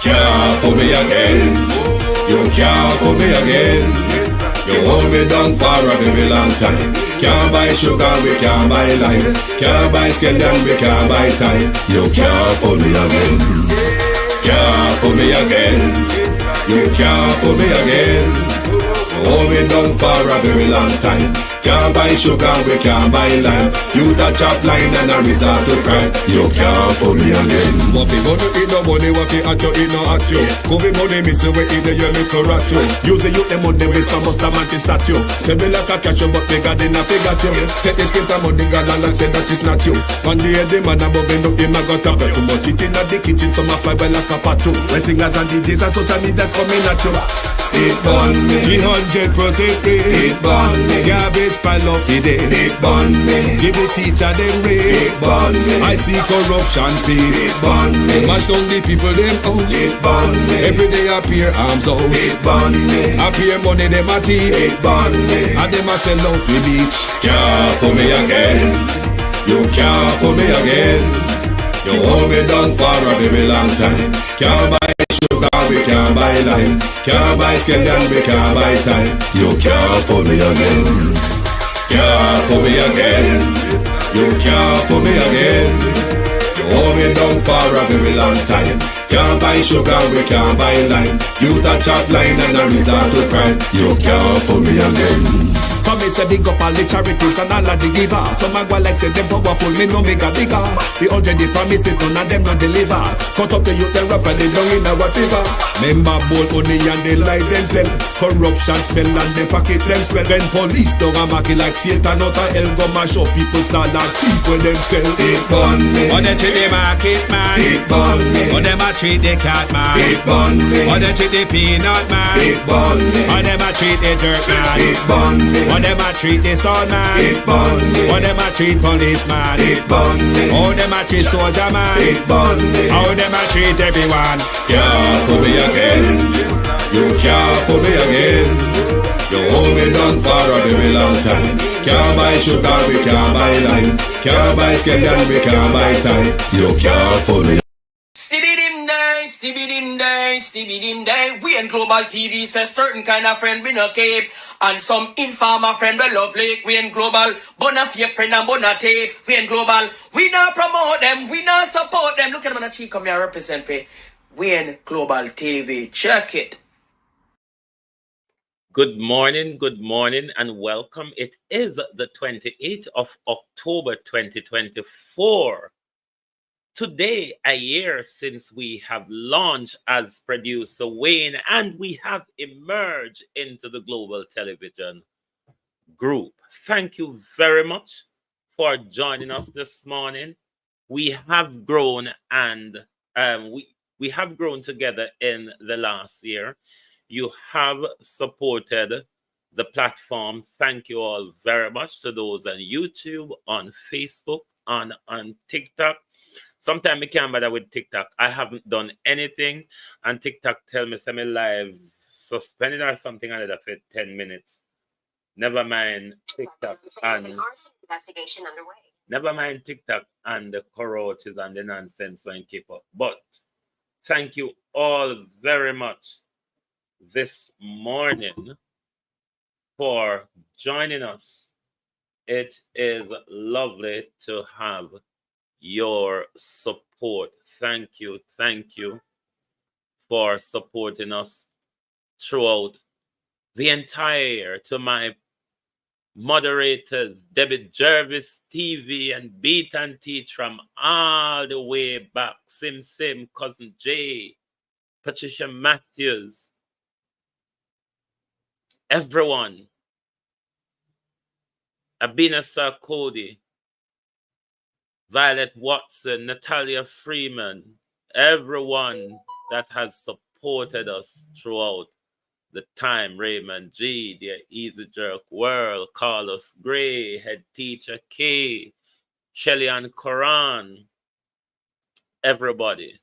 Can't fool me again. You can't fool me again. You hold me down for a very long time. Can't buy sugar, we can't buy lime. Can't buy scallion, we can't buy time. You can't fool me again. Can't fool me again. You can't fool me again. Hold me down for a very long time. Can't buy sugar, we can't buy lime. You touch up line and a resort to crime. You can't fool me again. What people do in no money, what people at you in no at you. Covid money, me say we in the your little rat you. Use the youth, them money, waste and must have anti-statue. Say me like a catch you, but me got in a figure you. Take the skin of money, God and say that is not you. On the head, the man above me, no him, I got a bet. Too much it in the kitchen, some a fly well like a patu. When singers and DJs and social media's coming at you. It burn me. 300% raise. It burn me. Garbage pile of the day. It burn me. Give the teacher them raise. It burn me. I see corruption face. It burn me. Mash down the people them house. It burn me. Every day appear arms out. It burn me. Appear money them a thief. It burn me. And them a sell out the beach. Can't fool me again. You can't fool me again. You hold me down for a very long time. Can't buy sugar, we can't buy lime. Can't buy scallion, we can't buy time. You can't fool me again. Can't fool me again. You can't fool me again. You hold me down for a very long time. Can't buy sugar, we can't buy lime. You touch up line and a resort to crime. You can't fool me again. Come me say big up all the charities and all of the givers. Some a go like say them powerful, me no make a bigger. The 100 the promises, none of them no deliver. Cut up the youth, they rap and they down in our fever. Member bowl honey and they lie them tell. Corruption smell and they pocket them swell. When police don't a market like Satan out of hell, go mash up people start like thief when them sell. It burn me. Or they treat the market man. It burn me. Or them a treat the cat man. It burn me. Or they treat the peanut man. It burn me. Or them a treat the jerk man. It burn me. Or them a treat the son man. It burn me. Or them a treat policeman. It burn me. How them a treat soldier man. It burn me. How them a treat everyone. Can't fool me again. You can't fool me again. You hold me down for a very long time. Can't buy sugar, we can't buy lime. Can't buy scallion, we can't buy time. You can't fool me. Stevie dim day. We in Global TV says certain kind of friend we no keep. And some informer friend we love like. We in Global, bona fake friend and bona tape. We in Global, we not promote them, we not support them. Look at them on the cheek, come here represent for. We in Global TV, check it. Good morning, and welcome. It is the 28th of October, 2024. Today, a year since we have launched as producer Wayne, and we have emerged into the Global Television Group. Thank you very much for joining us this morning. We have grown, and we have grown together in the last year. You have supported the platform. Thank you all very much to those on YouTube, on Facebook, on TikTok. Sometimes I can't bother with TikTok. I haven't done anything, and TikTok tell me some live suspended or something under for 10 minutes. Never mind TikTok and investigation underway. Never mind TikTok and the cockroaches and the nonsense when keep up. But thank you all very much this morning for joining us. It is lovely to have your support. Thank you for supporting us throughout the entire year. To my moderators, Debbie Jervis, TV, and Beat and Teach from all the way back, Sim, Cousin Jay, Patricia Matthews, everyone, Abina Sarkodie, Violet Watson, Natalia Freeman, everyone that has supported us throughout the time, Raymond G, the Easy Jerk World, Carlos Gray, Head Teacher K, Shelly and Koran, everybody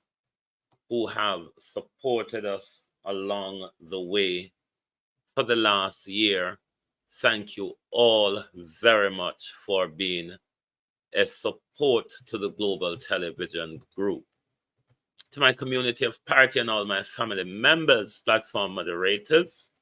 who have supported us along the way for the last year. Thank you all very much for being a support to the Global Television Group. to my community of party and all my family members, platform moderators,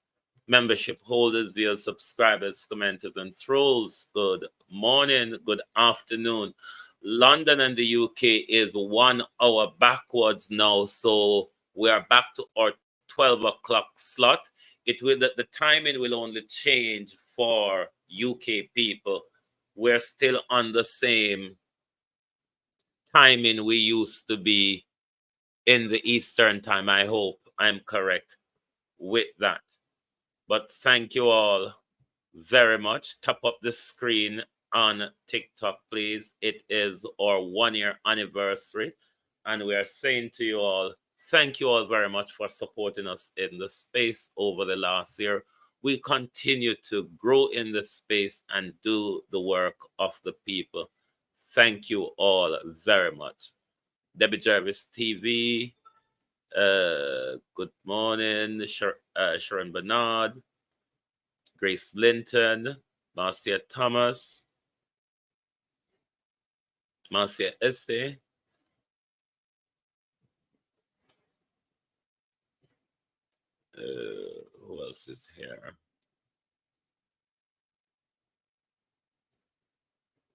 membership holders, viewers, subscribers, commenters, and trolls. Good morning, good afternoon. London and the UK is 1 hour backwards now, so we are back to our 12 o'clock slot. The timing will only change for UK people. We're still on the same timing we used to be in the Eastern time. I hope I'm correct with that. But thank you all very much. Tap up the screen on TikTok, please. It is our 1 year anniversary. And we are saying to you all, thank you all very much for supporting us in the space over the last year. We continue to grow in the space and do the work of the people. Thank you all very much. Debbie Jarvis TV, good morning. Sharon Bernard, Grace Linton, Marcia Thomas, Marcia Esse, who else is here?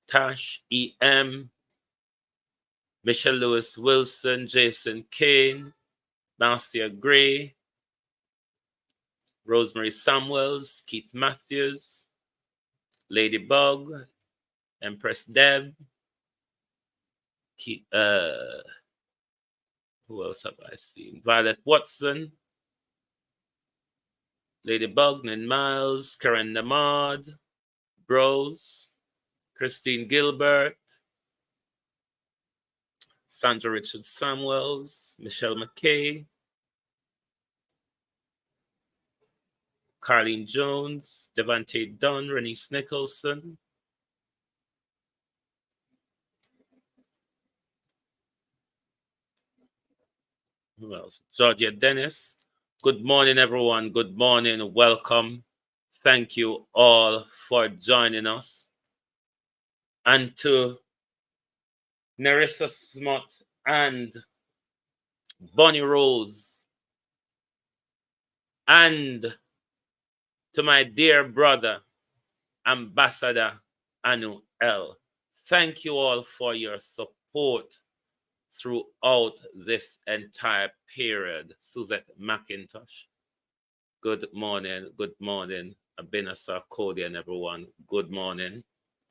Tash E.M., Michelle Lewis Wilson, Jason Kane, Marcia Gray, Rosemary Samuels, Keith Matthews, Ladybug, Empress Deb, who else have I seen? Violet Watson, Ladybug, Nin Miles, Karen Namad, Bros, Christine Gilbert, Sandra Richard Samuels, Michelle McKay, Carlene Jones, Devante Dunn, Renice Nicholson, who else? Georgia Dennis. Good morning, everyone. Good morning. Welcome. Thank you all for joining us. And to Nerissa Smott and Bonnie Rose, and to my dear brother, Ambassador Anu L. Thank you all for your support throughout this entire period. Suzette McIntosh, good morning. Good morning. Abina Sarkodi and everyone, good morning.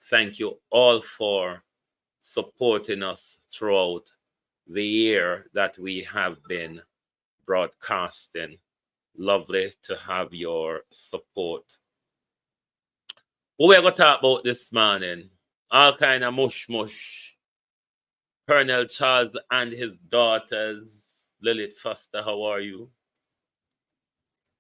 Thank you all for supporting us throughout the year that we have been broadcasting. Lovely to have your support. What we're going to talk about this morning, all kind of mush. Colonel Charles and his daughters. Lilith Foster, how are you?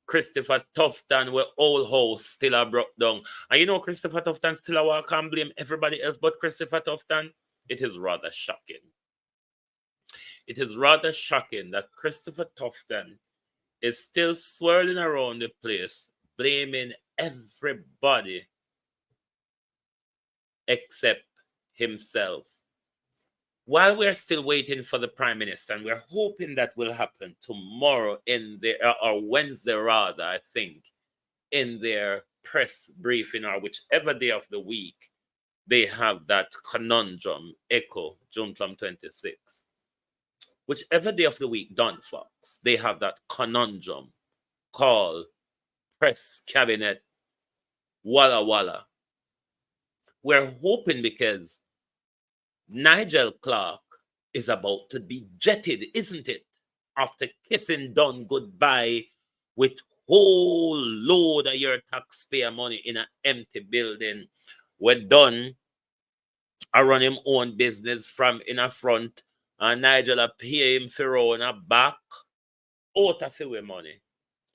Christopher Tufton, where old house still are broke down. And you know Christopher Tufton still a walk and blame everybody else but Christopher Tufton? It is rather shocking. It is rather shocking that Christopher Tufton is still swirling around the place, blaming everybody except himself. While we're still waiting for the Prime Minister, and we're hoping that will happen tomorrow or Wednesday rather, I think, in their press briefing or whichever day of the week they have that conundrum echo, June 26. Whichever day of the week, Don Fox, they have that conundrum called press cabinet Walla Walla. We're hoping because Nigel Clarke is about to be jetted, isn't it? After kissing Dunn goodbye with whole load of your taxpayer money in an empty building where Dunn I run him own business from in a front and Nigel a pay him for in a back out of the money.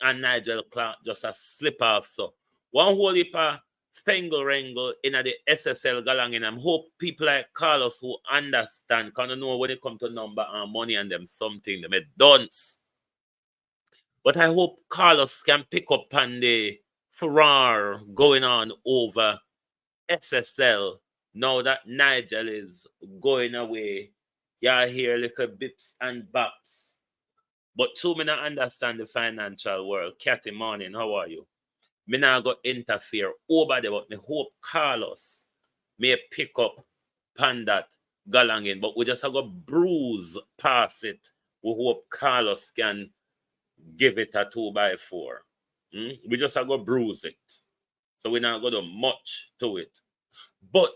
And Nigel Clarke just a slip off. So one whole heap of Fengle wrangle in the SSL galang and I hope people like Carlos who understand can know when it comes to number and money and them something them dunce. But I hope Carlos can pick up on the furore going on over SSL now that Nigel is going away You hear little bips and baps. But two, me not understand the financial world. Catty morning, how are you? Me not go interfere over there, but me hope Carlos may pick up pan that galangin, but we just have to bruise past it. We hope Carlos can give it a 2x4. We just have to bruise it. So we're not going to much to it. But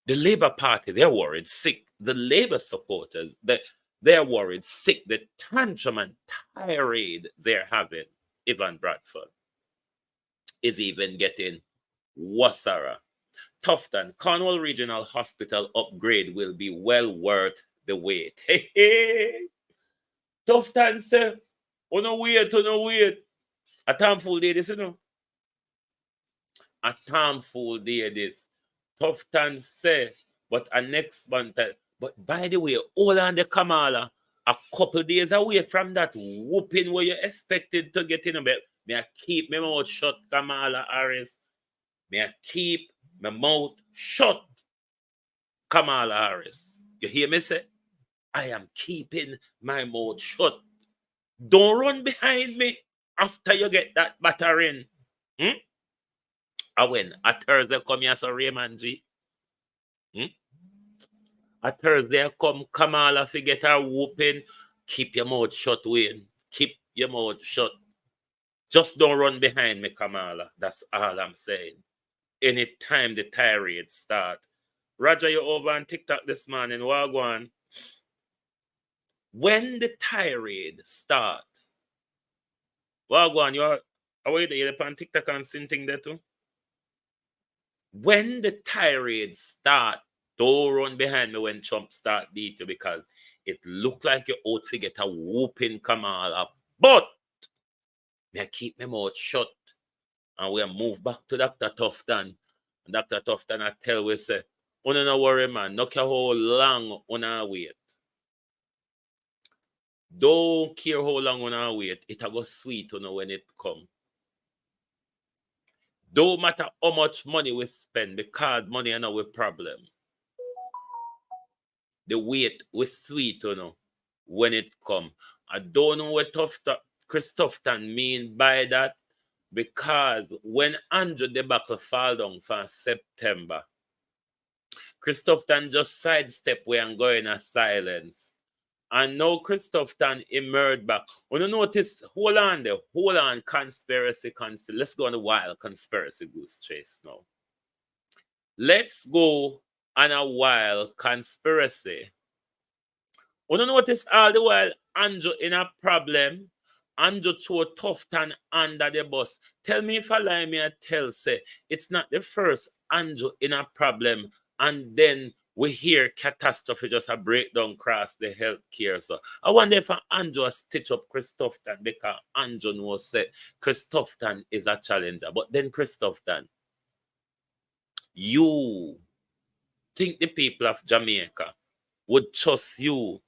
the Labour Party, they're worried sick. The Labour supporters, they're worried sick. The tantrum and tirade they're having, Ivan Bradford, is even getting worse. Tufton, Cornwall Regional Hospital upgrade will be well worth the wait. Hey, hey. Tufton say, oh no wait. A tamful day this, you know. A tamful day this. Tufton say, but a next month. But by the way, all on the Kamala, a couple days away from that whooping where you expected to get in a bit. May I keep my mouth shut, Kamala Harris. May I keep my mouth shut, Kamala Harris. You hear me say? I am keeping my mouth shut. Don't run behind me after you get that battering. And when a Thursday come here, so Raymond G. A Thursday come Kamala fi get her whooping. Keep your mouth shut, Wayne. Keep your mouth shut. Just don't run behind me, Kamala. That's all I'm saying. Anytime the tirade start. Roger, you over on TikTok this morning. Wagwan. When the tirade start, Wagwan, you're on TikTok and seeing thing there too? When the tirade start, don't run behind me when Trump start beat you, because it look like you out to get a whooping Kamala. But I keep my mouth shut and we'll move back to Dr. Tufton. And Dr. Tufton I tell we say, no worry man, no care how long on wait. Don't care how long on wait, it'll go sweet when it come. Don't matter how much money we spend, because money is not a problem. The wait was sweet, when it come. I don't know what Chris Tufton mean by that, because when Andrew debacle fall down for September, Chris Tufton just sidestep where I'm going in silence. And now Chris Tufton emerged back. When you notice, hold on, conspiracy. Let's go on a wild conspiracy goose chase now. Let's go on a wild conspiracy. When you notice all the while, Andrew in a problem, Andrew throw Tufton under the bus. Tell me if I lie, me I tell, say, it's not the first Andrew in a problem, and then we hear catastrophe just a breakdown across the healthcare. So I wonder if Andrew stitch up Chris Tufton, because Andrew knows that Chris Tufton is a challenger. But then Chris Tufton, you think the people of Jamaica would trust you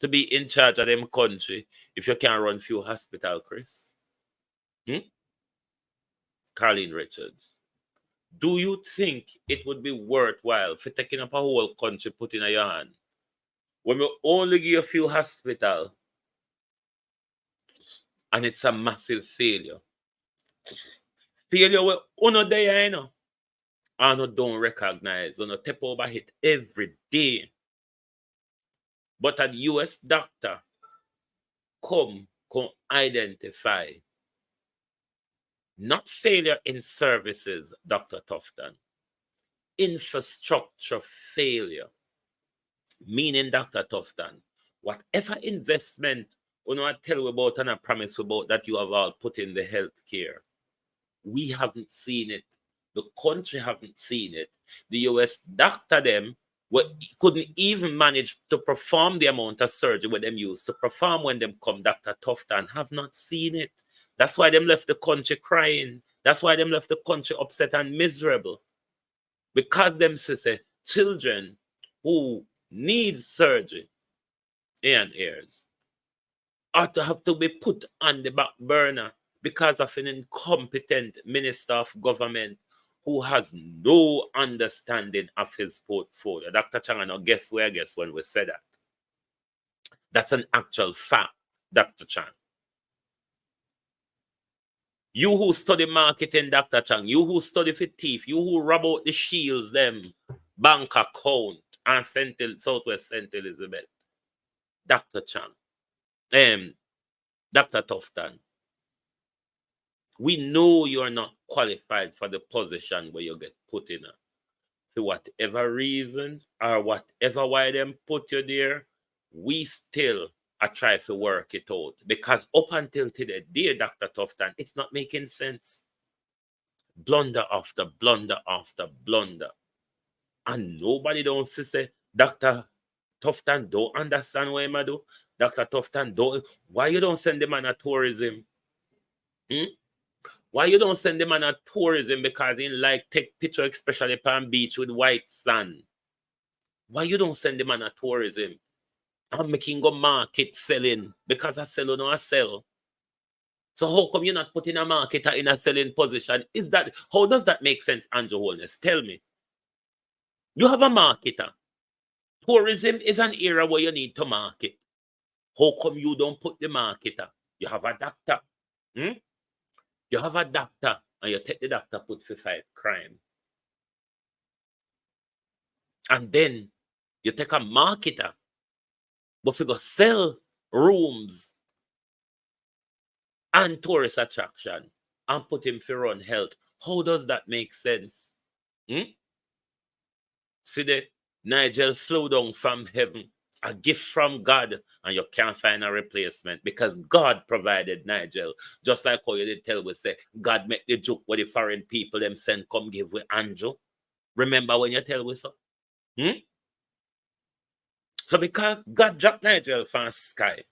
to be in charge of them country if you can't run few hospital, Chris? Carlene Richards. Do you think it would be worthwhile for taking up a whole country, put in your hand, when we only give a few hospital and it's a massive failure? Failure will only there, and don't recognize, tap over it every day. But a US doctor come identify not failure in services, Dr. Tufton, infrastructure failure. Meaning, Dr. Tufton, whatever investment I tell you about and I promise you about that you have all put in the healthcare, we haven't seen it. The country haven't seen it. The US doctor them couldn't even manage to perform the amount of surgery what them used to perform when them come. Dr. Tufton have not seen it. That's why them left the country crying. That's why them left the country upset and miserable. Because them say children who need surgery and heirs ought to have to be put on the back burner because of an incompetent minister of government who has no understanding of his portfolio. Dr. Chang, I know, guess where I guess when we say that. That's an actual fact, Dr. Chang. You who study marketing, Dr. Chang, you who study for thief, you who rob out the shields, them bank account and Southwest St. Elizabeth. Dr. Chang, Dr. Tufton, we know you're not qualified for the position where you get put in. For whatever reason or whatever why them put you there, we still are trying to work it out. Because up until today, dear Dr. Tufton, it's not making sense. Blunder after blunder after blunder. And nobody don't say, Dr. Tufton don't understand what I do. Dr. Tufton don't. Why you don't send the man a tourism? Why you don't send the man a tourism because he like take picture, especially Palm Beach with white sand? Why you don't send the man a tourism? I'm making go market selling because I sell or no I sell. So how come you're not putting a marketer in a selling position? How does that make sense, Andrew Holness? Tell me. You have a marketer. Tourism is an area where you need to market. How come you don't put the marketer? You have a doctor. You have a doctor and you take the doctor put for fight crime. And then you take a marketer, but you go sell rooms and tourist attraction and put him for run health. How does that make sense? See that Nigel flew down from heaven, a gift from God, and you can't find a replacement because God provided Nigel. Just like how you did tell we say, God make the joke with the foreign people them send come give with Andrew. Remember when you tell we so? So because God dropped Nigel from the sky,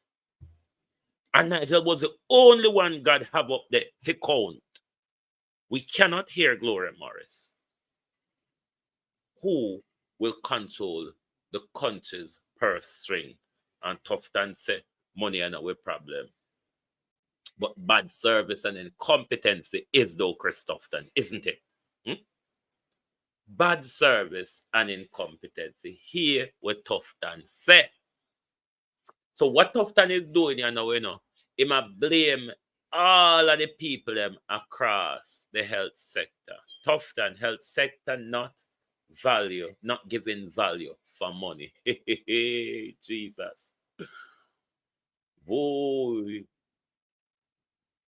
and Nigel was the only one God have up there to count, we cannot hear Gloria Morris. Who will control the country's purse string? And Tufton said, money and our problem. But bad service and incompetency is though, Chris Tufton, isn't it? Bad service and incompetency. Here what Tufton said. So what Tufton is doing, he might blame all of the people them across the health sector. Tufton, health sector not giving value for money. Jesus. Boy.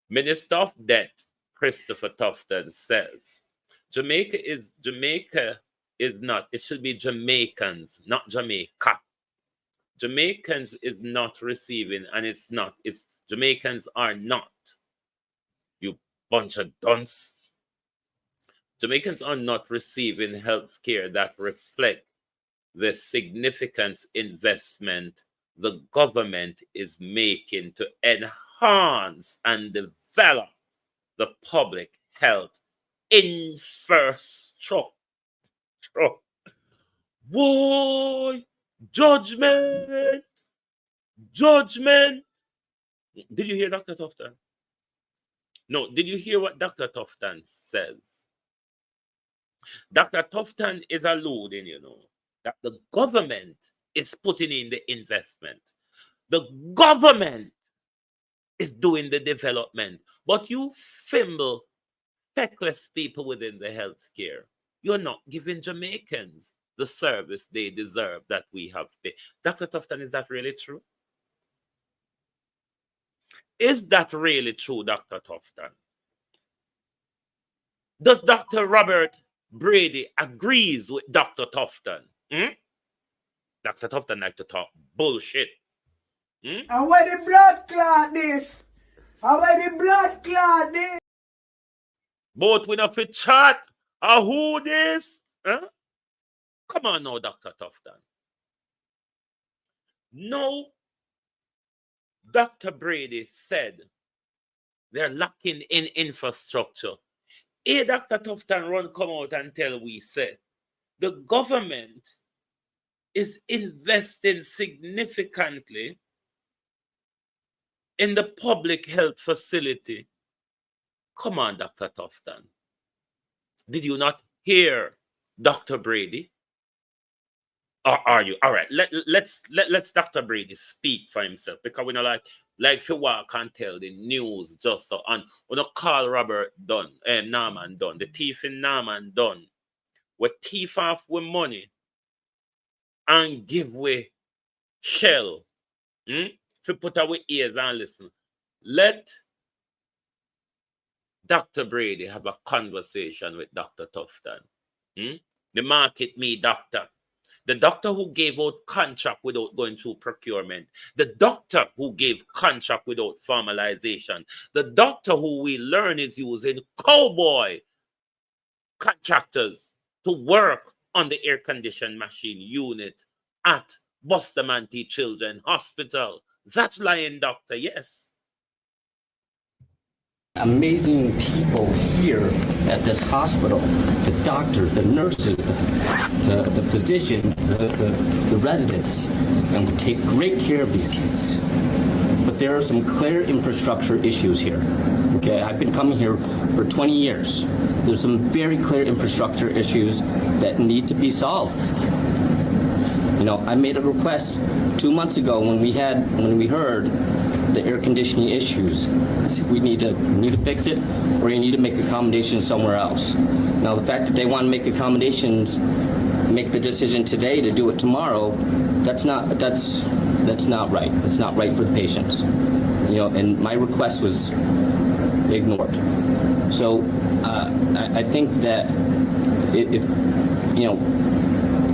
Minister of Debt, Christopher Tufton says, Jamaica is not, it should be Jamaicans, not Jamaica. Jamaicans is not receiving, and Jamaicans are not. You bunch of dunce. Jamaicans are not receiving health care that reflect the significant investment the government is making to enhance and develop the public health infrastructure. Boy, judgment. Did you hear Dr. Tufton? No, did you hear what Dr. Tufton says? Dr. Tufton is alluding, that the government is putting in the investment. The government is doing the development. But you feckless people within the healthcare, you're not giving Jamaicans the service they deserve that we have paid. Dr. Tufton, is that really true? Is that really true, Dr. Tufton? Does Dr. Robert Brady agrees with Dr. Tufton? Dr. Tufton like to talk bullshit. And where the blood clot this? Both we not fit chat. Who this? Come on now, Dr. Tufton. No, Dr. Brady said they're lacking in infrastructure. Dr. Tufton run come out and tell we said the government is investing significantly in the public health facility. Come on, Dr. Tufton. Did you not hear Dr. Brady? Or are you? All right, let's Dr. Brady speak for himself, because we know like if you walk and tell the news just so, and we don't call Robert Dunn, Norman Dunn, the thief in Norman Dunn, we thief off with money and give we shell. If you put our ears and listen, let Dr. Brady have a conversation with Dr. Tufton. The market me doctor. The doctor who gave out contract without going through procurement. The doctor who gave contract without formalization. The doctor who we learn is using cowboy contractors to work on the air-conditioned machine unit at Bustamante Children's Hospital. That's lying doctor, yes. Amazing people here at this hospital, the doctors, the nurses, the physician, the residents, and we take great care of these kids. But there are some clear infrastructure issues here. Okay, I've been coming here for 20 years. There's some very clear infrastructure issues that need to be solved. You know, I made a request 2 months ago when we heard the air conditioning issues. I said we need to fix it, or you need to make accommodations somewhere else. Now the fact that they want to make accommodations, make the decision today to do it tomorrow, that's not right. That's not right for the patients. You know, and my request was ignored. So I think that if you know,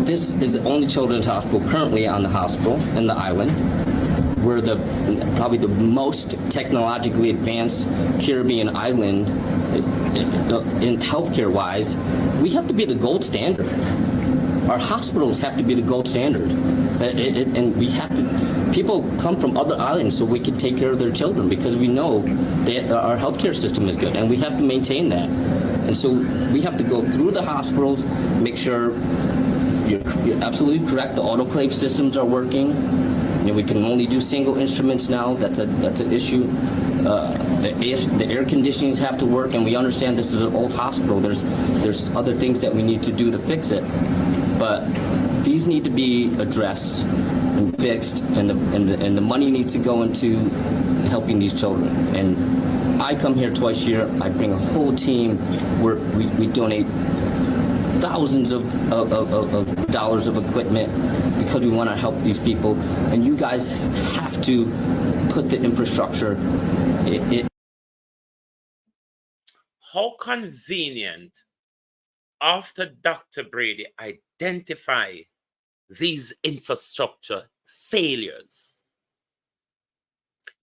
this is the only children's hospital currently on the hospital in the island. We're probably the most technologically advanced Caribbean island in healthcare wise. We have to be the gold standard. Our hospitals have to be the gold standard, and we have to. People come from other islands so we can take care of their children, because we know that our healthcare system is good, and we have to maintain that. And so we have to go through the hospitals, make sure you're absolutely correct. The autoclave systems are working. You know, we can only do single instruments now. That's an issue. The air conditionings have to work, and we understand this is an old hospital. There's other things that we need to do to fix it, but these need to be addressed and fixed, and the money needs to go into helping these children. And I come here twice a year. I bring a whole team where we donate thousands of dollars of equipment because we want to help these people, and you guys have to put the infrastructure. How convenient after Dr. Brady identify these infrastructure failures.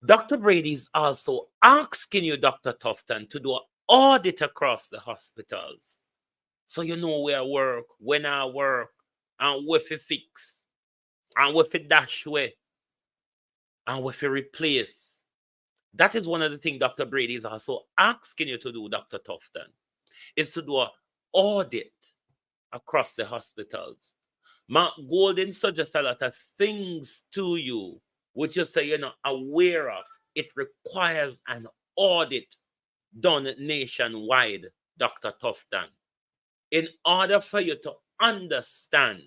Dr. Brady is also asking you, Dr. Tufton, to do an audit across the hospitals, so you know where I work, when I work, and what to fix, and what to dash away, and what to replace. That is one of the things Dr. Brady is also asking you to do, Dr. Tufton, is to do an audit across the hospitals. Mark Golden suggests a lot of things to you, which you say you're not aware of. It requires an audit done nationwide, Dr. Tufton, in order for you to understand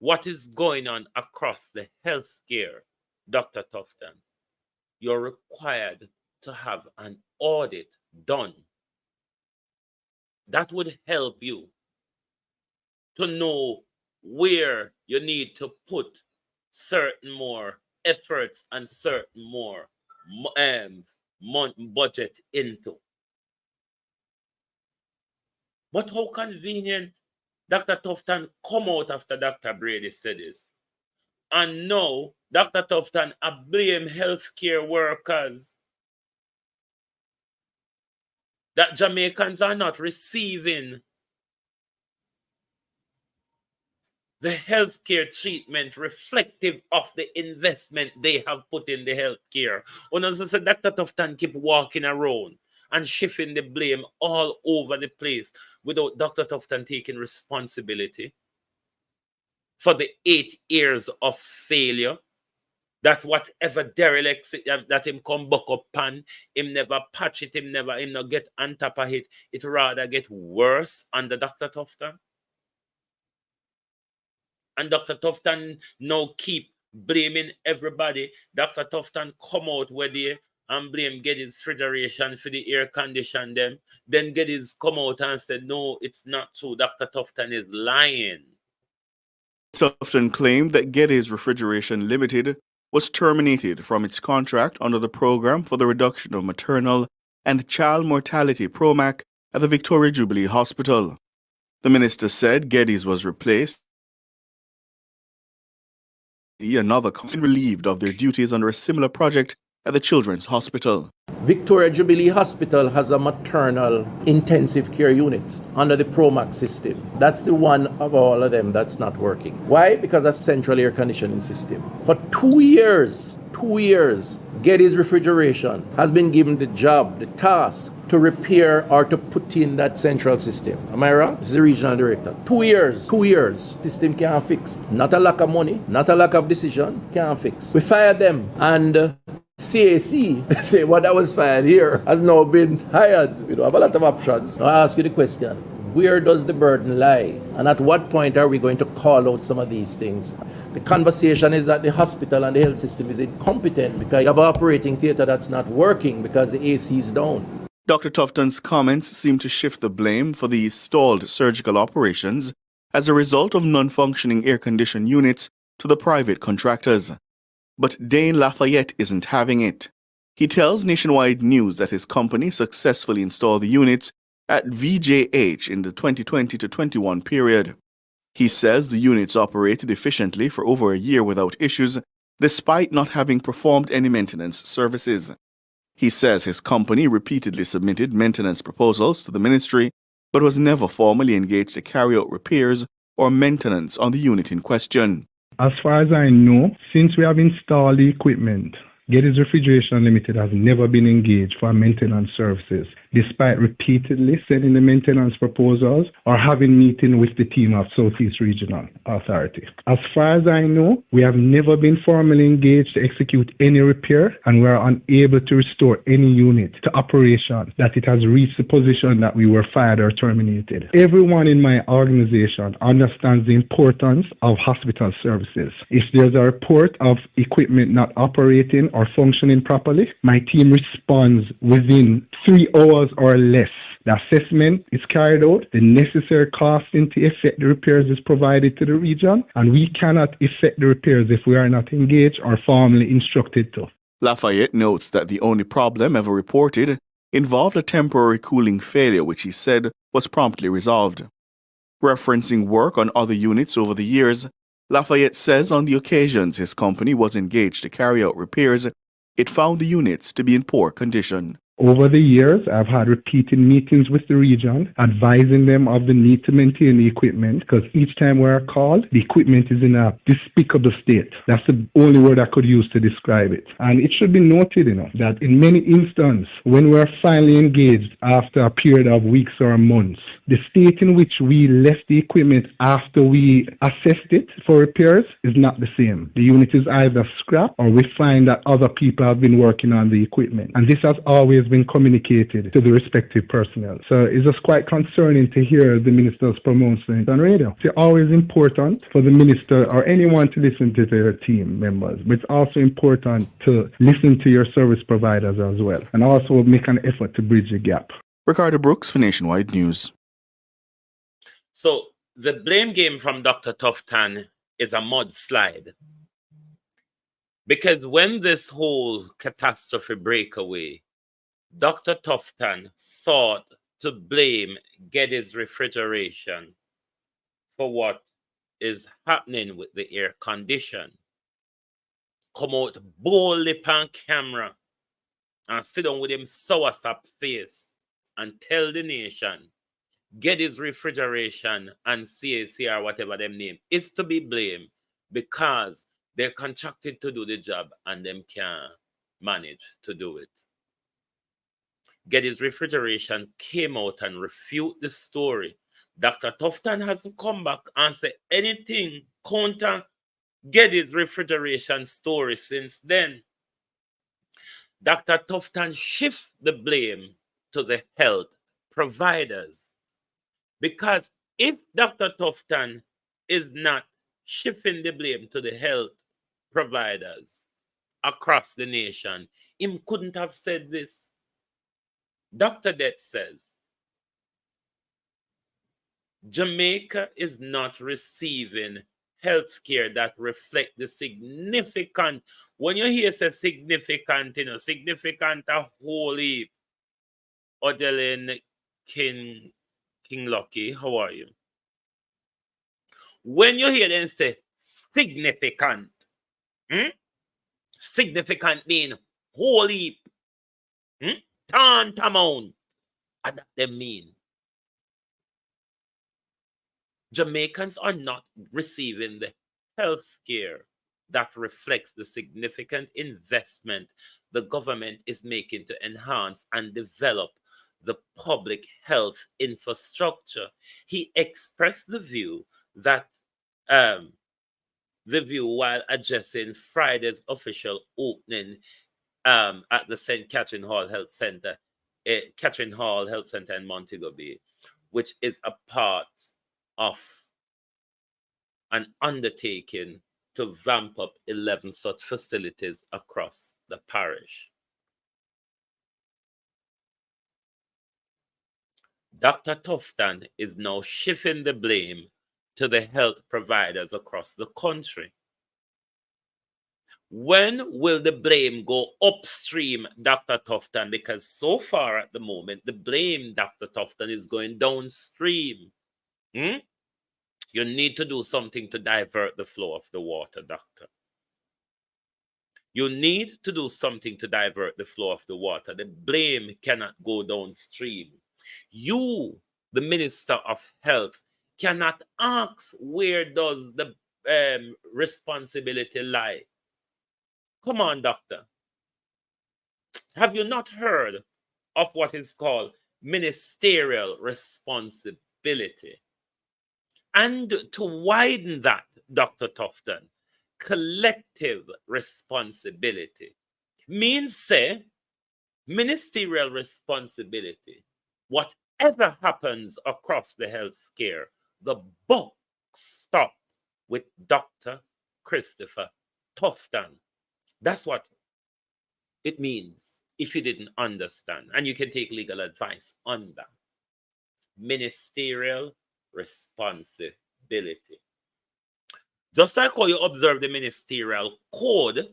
what is going on across the healthcare, Dr. Tufton. You're required to have an audit done. That would help you to know where you need to put certain more efforts and certain more budget into. But how convenient Dr. Tufton come out after Dr. Brady said this. And now Dr. Tufton blame healthcare workers that Jamaicans are not receiving the healthcare treatment reflective of the investment they have put in the healthcare. When I said Dr. Tufton keep walking around and shifting the blame all over the place without Dr. Tufton taking responsibility for the 8 years of failure That whatever derelict that him come buck up pan, him never patch it, him not get on top of it. It rather get worse under Dr. Tufton. And Dr. Tufton now keep blaming everybody. Dr. Tufton come out where they and blame Geddes Federation for the air condition them. Then Geddes come out and said, no, it's not true. Dr. Tufton is lying. Tufton claimed that Geddes Refrigeration Limited was terminated from its contract under the Program for the Reduction of Maternal and Child Mortality PROMAC at the Victoria Jubilee Hospital. The minister said Geddes was replaced. Another company relieved of their duties under a similar project at the Children's Hospital. Victoria Jubilee Hospital has a maternal intensive care unit under the PROMAC system. That's the one of all of them that's not working. Why? Because of central air conditioning system. For 2 years, Geddes Refrigeration has been given the job, the task to repair or to put in that central system. Am I wrong? This is the regional director. 2 years. System can't fix. Not a lack of money, not a lack of decision, can't fix. We fired them and CAC say what that was fired here has now been hired. We don't have a lot of options. Now I ask you the question, where does the burden lie? And at what point are we going to call out some of these things? The conversation is that the hospital and the health system is incompetent because you have an operating theatre that's not working because the AC is down. Dr. Tufton's comments seem to shift the blame for the stalled surgical operations as a result of non-functioning air-conditioned units to the private contractors. But Dane Lafayette isn't having it. He tells Nationwide News that his company successfully installed the units at VJH in the 2020 to 21 period. He says the units operated efficiently for over a year without issues, despite not having performed any maintenance services. He says his company repeatedly submitted maintenance proposals to the ministry, but was never formally engaged to carry out repairs or maintenance on the unit in question. As far as I know, since we have installed the equipment, Geddes Refrigeration Limited has never been engaged for maintenance services, despite repeatedly sending the maintenance proposals or having meeting with the team of Southeast Regional Authority. As far as I know, we have never been formally engaged to execute any repair, and we are unable to restore any unit to operation that it has reached the position that we were fired or terminated. Everyone in my organization understands the importance of hospital services. If there's a report of equipment not operating or functioning properly, my team responds within 3 hours or less. The assessment is carried out, the necessary costing to effect the repairs is provided to the region, and we cannot effect the repairs if we are not engaged or formally instructed to. Lafayette notes that the only problem ever reported involved a temporary cooling failure, which he said was promptly resolved. Referencing work on other units over the years, Lafayette says on the occasions his company was engaged to carry out repairs, it found the units to be in poor condition. Over the years, I've had repeated meetings with the region, advising them of the need to maintain the equipment, because each time we're called, the equipment is in a despicable state. That's the only word I could use to describe it. And it should be noted, that in many instances, when we're finally engaged after a period of weeks or months, the state in which we left the equipment after we assessed it for repairs is not the same. The unit is either scrapped or we find that other people have been working on the equipment. And this has always been communicated to the respective personnel. So it's just quite concerning to hear the minister's pronouncement on radio. It's always important for the minister or anyone to listen to their team members, but it's also important to listen to your service providers as well, and also make an effort to bridge the gap. Ricardo Brooks for Nationwide News. So the blame game from Dr. Tufton is a mudslide. Because when this whole catastrophe breakaway, Dr. Tufton sought to blame Geddes Refrigeration for what is happening with the air condition. Come out boldly on camera and sit down with him sour-sap face and tell the nation Geddes Refrigeration and CAC or whatever them name is to be blamed because they're contracted to do the job and them can't manage to do it. Geddes Refrigeration came out and refute the story. Dr. Tufton hasn't come back and said anything counter Geddes refrigeration story since then. Dr. Tufton shifts the blame to the health providers. Because if Dr. Tufton is not shifting the blame to the health providers across the nation, him couldn't have said this. Dr. Det says, Jamaica is not receiving health care that reflect the significant, when you hear say significant, significant a whole heap. Odeline King Lucky, how are you? When you hear them say significant, significant mean whole heap, tantamount, and that they mean Jamaicans are not receiving the health care that reflects the significant investment the government is making to enhance and develop the public health infrastructure. He expressed the view that while addressing Friday's official opening at the St. Catherine Hall Health Center, in Montego Bay, which is a part of an undertaking to vamp up 11 such facilities across the parish. Dr. Tufton is now shifting the blame to the health providers across the country. When will the blame go upstream, Dr. Tufton? Because so far at the moment, the blame, Dr. Tufton, is going downstream. You need to do something to divert the flow of the water, doctor. You need to do something to divert the flow of the water. The blame cannot go downstream. You, the Minister of Health, cannot ask where does the responsibility lie. Come on, doctor. Have you not heard of what is called ministerial responsibility? And to widen that, Dr. Tufton, collective responsibility means, say, ministerial responsibility. Whatever happens across the health care, the buck stop with Dr. Christopher Tufton. That's what it means if you didn't understand. And you can take legal advice on that. Ministerial responsibility. Just like how you observe the ministerial code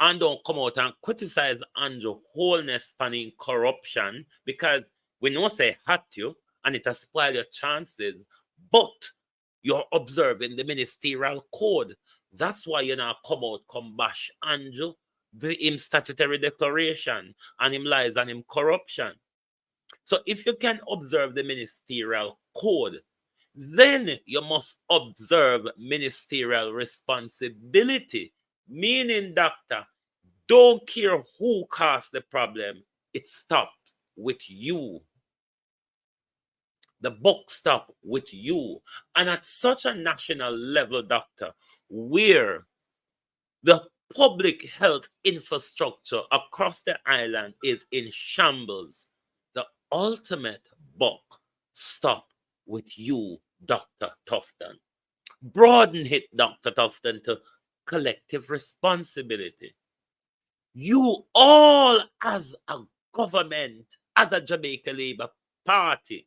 and don't come out and criticize Andrew Holness spanning corruption, because we know say hat you and it has spoiled your chances, but you're observing the ministerial code. That's why you now come bash Andrew, him statutory declaration and him lies and him corruption. So if you can observe the ministerial code, then you must observe ministerial responsibility. Meaning, doctor, don't care who caused the problem, it stopped with you. The buck stopped with you. And at such a national level, doctor, where the public health infrastructure across the island is in shambles, the ultimate buck stopped with you, Dr. Tufton. Broaden it, Dr. Tufton, to collective responsibility. You all as a government, as a Jamaica Labour Party,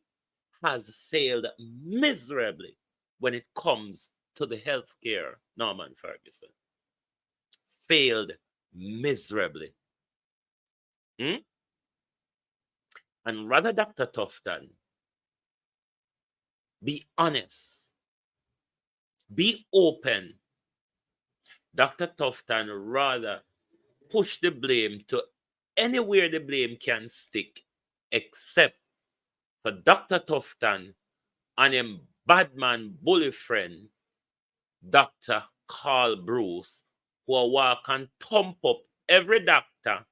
has failed miserably when it comes to the healthcare, Norman Ferguson. Failed miserably. And rather, Dr. Tufton, be honest. Be open. Dr. Tufton rather push the blame to anywhere the blame can stick, except for Dr. Tufton and him badman bully friend, Dr. Carl Bruce, who walk and thump up every doctor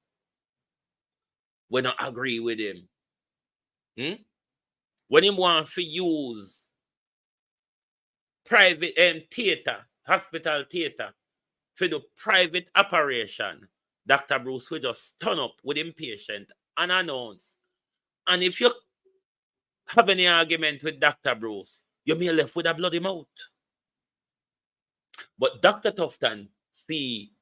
when I agree with him. When he want to use private theater, hospital theater, for the private operation, Dr. Bruce will just turn up with him patient and announce. And if you have any argument with Dr. Bruce, you may left with a bloody mouth. But Dr. Tufton see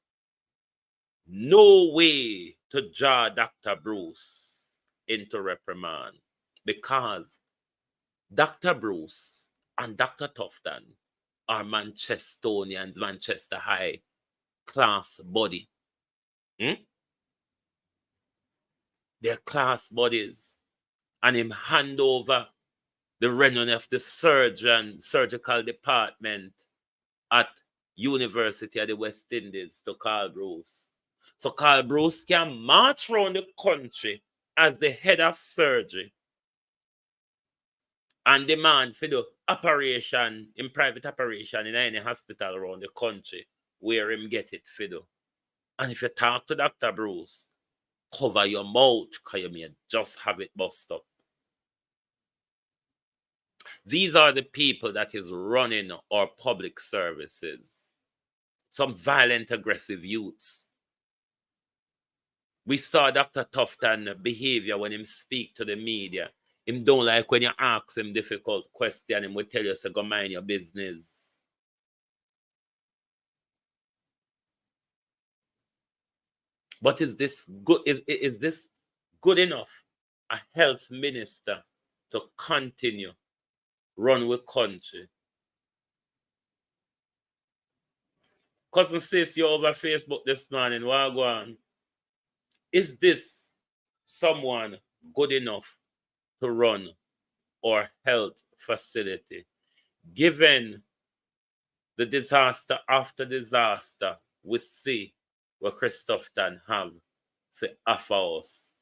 no way to draw Dr. Bruce into reprimand because Dr. Bruce and Dr. Tufton are Manchesterians, Manchester high class body. They're class bodies. And him hand over the running of the surgical department at University of the West Indies to Carl Bruce. So Carl Bruce can march around the country as the head of surgery and demand for the operation, in private operation in any hospital around the country where him get it for do. And if you talk to Dr. Bruce, cover your mouth because you may just have it bust up. These are the people that is running our public services. Some violent, aggressive youths. We saw Dr. Tufton behavior when him speak to the media. Him don't like when you ask him difficult question, him will tell you, so go mind your business. But is this good? Is this good enough? A health minister to continue run with country? Cousin sis, you over Facebook this morning. Wagwan. Is this someone good enough to run our health facility? Given the disaster after disaster we see what Christopherton have to offer us.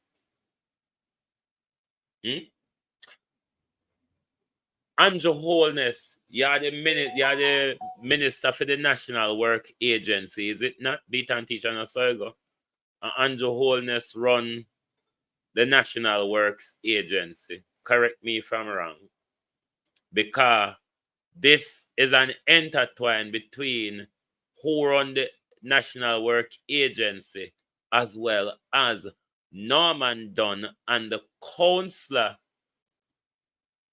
Andrew Holness, you're the minister for the National Work Agency, is it not? Beat and teach and Osorgo. Andrew Holness run the National Works Agency. Correct me if I'm wrong. Because this is an intertwine between who run the National Work Agency as well as Norman Dunn and the councillor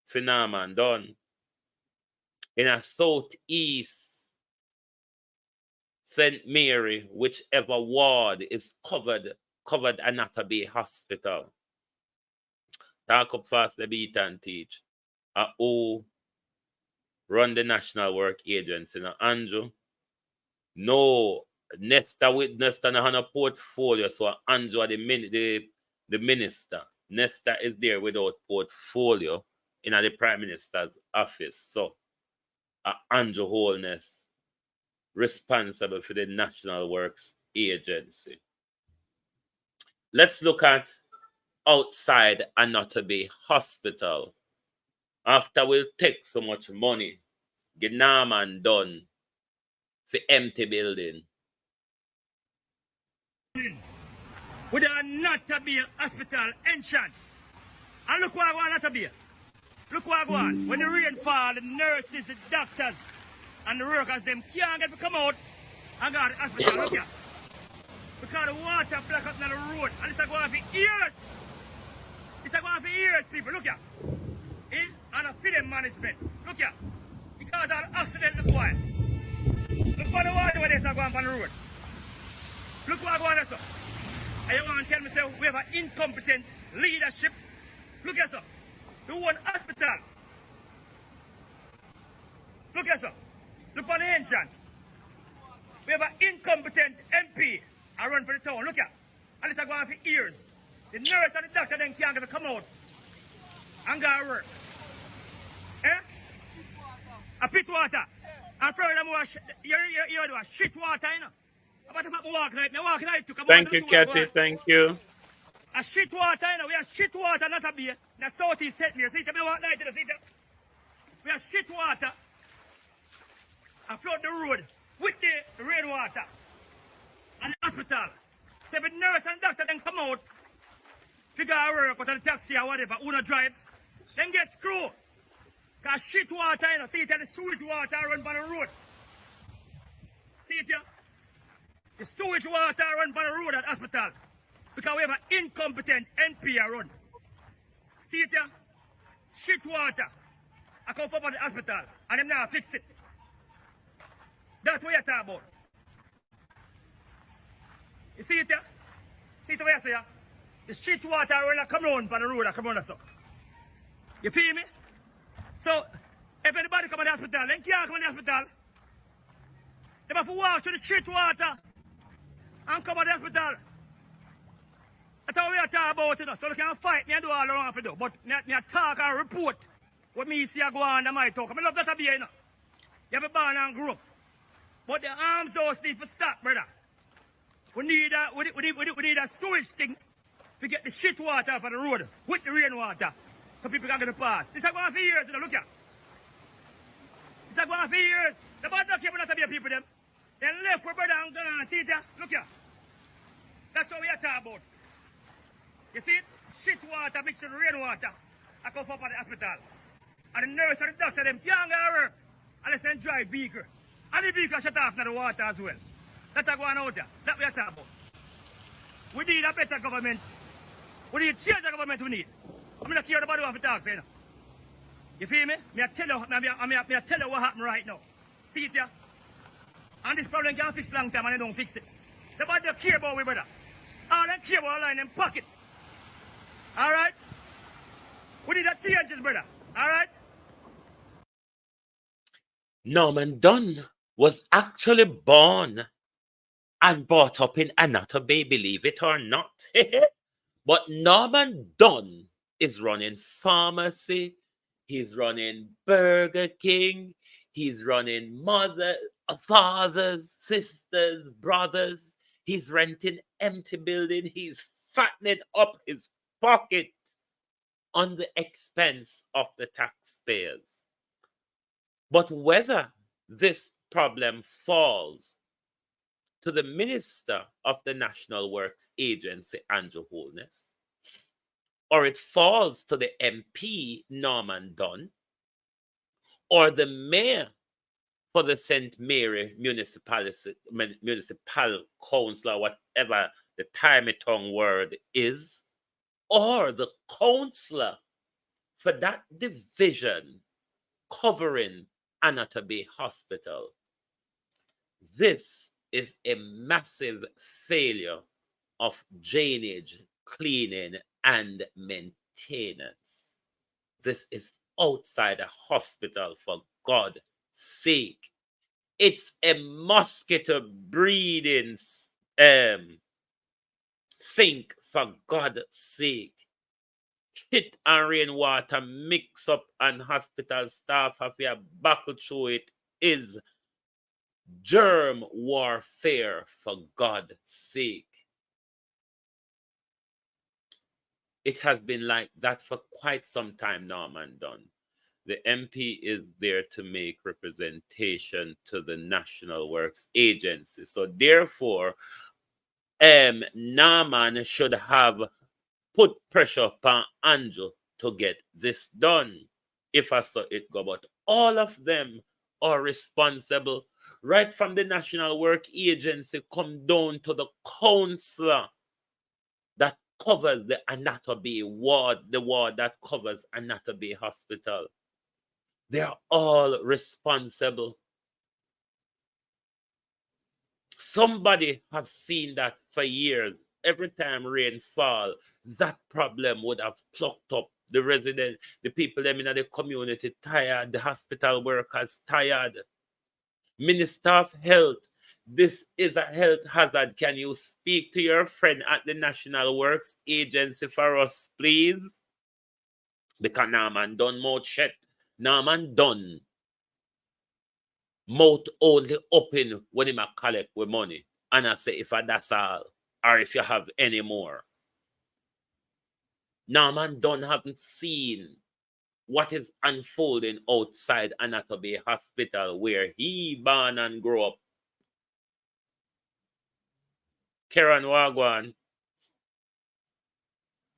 for Norman Dunn in a southeast St. Mary, whichever ward is covered Anata Bay Hospital. Talk up fast, the beat and teach. Who run the National Work Agency. Now, Andrew, no, Nesta no have a portfolio, so Andrew the minister. Nesta is there without portfolio in the Prime Minister's office. So, Andrew Holness responsible for the National Works Agency. Let's look at outside Anata Bay Hospital. After we'll take so much money, get Norman done for empty building. With a Anata Bay Hospital entrance. And look what I want Anata Bay. Look what I want. When the rain fall, the nurses, the doctors, and the workers, them can't get to come out and go to the hospital. Look here. Because the water block up on the road. And it's going on for years. It's going on for years, people. Look here. And a film management. Look here. Because of the accident, look why. Look for the water where they are going on the road. Look what I want, sir. And you want to tell me, say, we have an incompetent leadership. Look here, sir. The one hospital. Look here, sir. Look on the entrance. We have an incompetent MP. I run for the town. Look here. And it's going on for years. The nurse and the doctor then can't get to come out and go to work. Eh? A pit water. And furthermore, you do a shit water, you know. About the fact I walk right to come out. Thank you, Kathy. Thank you. A shit water, you know. We have shit water, not a beer. The southeast set me. See, me walk right to the city. We have shit water. I flood the road with the rainwater and the hospital. So if the nurse and doctor then come out, figure out work with the taxi or whatever, who not drive, then get screwed. Because shit water, you know, see it and the sewage water run by the road. See it here? The sewage water run by the road at hospital. Because we have an incompetent NP run. See it here? Shit water. I come from the hospital and them now fix it. That's what you're talking about. You see it here? See it over here, sir? The shit water when I come round by the road, I come round so. You feel me? So, if anybody come to the hospital, then can't come to the hospital. They have to walk through the shit water and come to the hospital. That's how we are talking about it. So they can fight me and do all I want to do. But me talk and report what me see I go on and my talk. I love that to be here, you know. You have a born and grow up. But the arms house need to stop, brother. We need a sewage thing to get the shit water off of the road with the rainwater so people can get to pass. This is going on for years, you know, look here. This is going on for years. The bad luck here, not to be a people them. Then left for brother and gone. See it there? Look here. That's what we are talking about. You see it? Shit water mixed with rainwater. I come up at the hospital. And the nurse and the doctor, them can't go to work unless they drive vehicle. And the vehicle shut off in the water as well. That's going out there. That's what we are talking about. We need a better government. We need change the government we need. I'm not care about what we talk, you know. You feel me? Me tell you what happened right now. See it here? And this problem can't fix long time and they don't fix it. The body care about we, brother. All they care about line in pocket. Alright? We need a changes, brother. Alright? Norman Dunn was actually born and brought up in Anatomy Bay, believe it or not. But Norman Dunn is running pharmacy, he's running Burger King, he's running fathers, sisters, brothers, he's renting empty building, he's fattening up his pocket on the expense of the taxpayers. But whether this problem falls to the Minister of the National Works Agency, Andrew Holness, or it falls to the MP, Norman Dunn, or the Mayor for the St. Mary Municipal Council, whatever the time-tongue word is, or the councillor for that division covering Anatomy Bay Hospital. This is a massive failure of drainage, cleaning, and maintenance. This is outside a hospital, for God's sake. It's a mosquito breeding sink, for God's sake. Shit and rainwater mix up and hospital staff have to buckle through it is germ warfare, for God's sake. It has been like that for quite some time, Norman Dunn. The MP is there to make representation to the National Works Agency. So therefore, Norman should have put pressure upon Andrew to get this done. If I saw it go, but all of them are responsible, right from the National Work Agency come down to the councillor that covers the Anatomy ward, the ward that covers Anatomy Hospital. They are all responsible. Somebody have seen that for years. Every time rain fall, that problem would have plucked up. The resident, the people them in the community tired, the hospital workers tired. Minister of Health, this is a health hazard. Can you speak to your friend at the National Works Agency for us, please? Because Norman Dunn mouth shut. Norman Dunn mouth only open when he collect with money. And I say, if that's all, or if you have any more. Norman Dunn haven't seen what is unfolding outside Anatomy Hospital where he born and grew up. Karen Wagwan.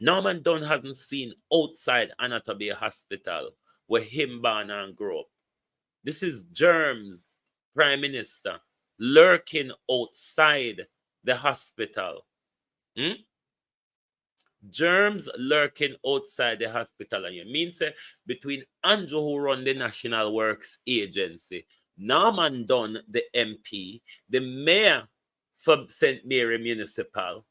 Norman Dunn hasn't seen outside Anatomy Hospital where him born and grew up. This is germs, Prime Minister. lurking outside the hospital. Germs lurking outside the hospital. And you mean say between Andrew, who run the National Works Agency, Norman Dunn, the MP, the mayor for St. Mary Municipal,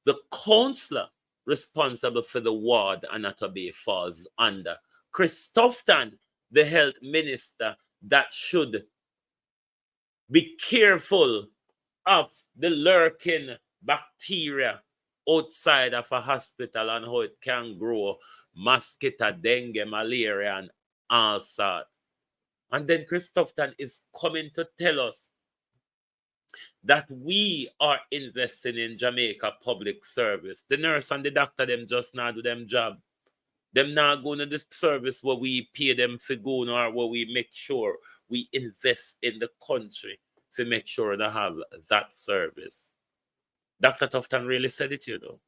the councillor responsible for the ward Anata Bay falls under, Chris Tufton, the health minister, that should be careful of the lurking bacteria outside of a hospital and how it can grow mosquito, dengue, malaria, and all sorts. And then Christopherton is coming to tell us that we are investing in Jamaica public service. The nurse and the doctor, them just not do them job. Them not going to the service where we pay them for going or where we make sure we invest in the country to make sure they have that service. Dr. Tufton really said it, you know.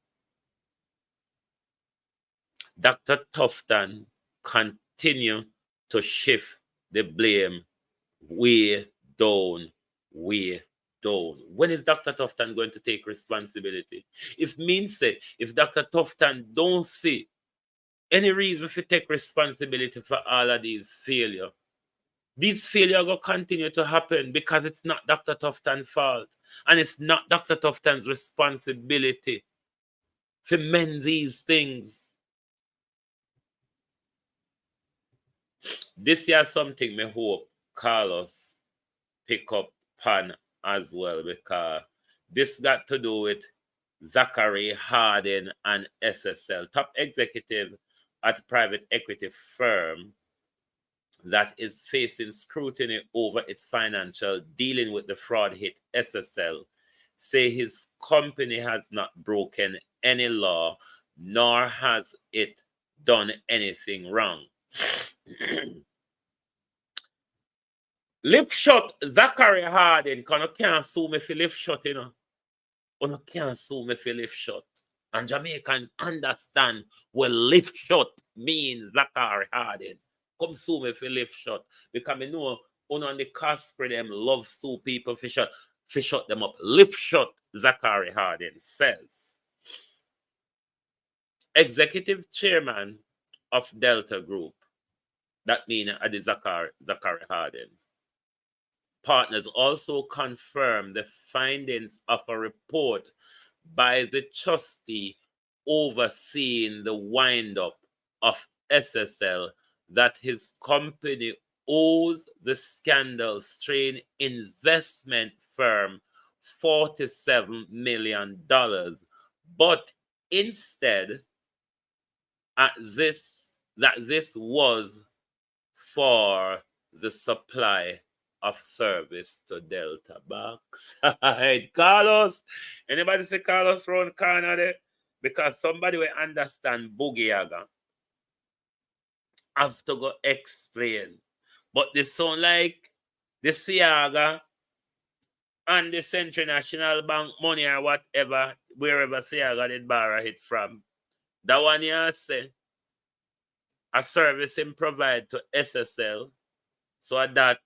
Dr. Tufton continue to shift the blame way down, way down. When is Dr. Tufton going to take responsibility? If Dr. Tufton don't see any reason to take responsibility for all of these failures will continue to happen because it's not Dr. Tufton's fault. And it's not Dr. Tufton's responsibility to mend these things. This year something me hope Carlos pick up pan as well, because this got to do with Zachary Harding and SSL, top executive at a private equity firm that is facing scrutiny over its financial dealing with the fraud hit SSL, say his company has not broken any law, nor has it done anything wrong. Lip shot, Zachary Harding, because you can't sue me for lip shot, you know. You can't sue me for lip shot. And Jamaicans understand what lip shot means, Zachary Harding. Come sue me for lip shot. Because I know on the cast for them love sue people for shut them up. Lip shot, Zachary Harding says. Executive chairman of Delta Group, that means Zachary Harding. Partners also confirmed the findings of a report by the trustee overseeing the wind-up of SSL that his company owes the scandal-strained investment firm $47 million, but instead that this was for the supply of service to Delta Box. Carlos, anybody say Carlos round corner there? Because somebody will understand Boogie Yaga. Have to go explain. But they sound like the Siaga and the Central National Bank money or whatever, wherever Siaga did borrow it from. That one you say, a service him provide to SSL, so that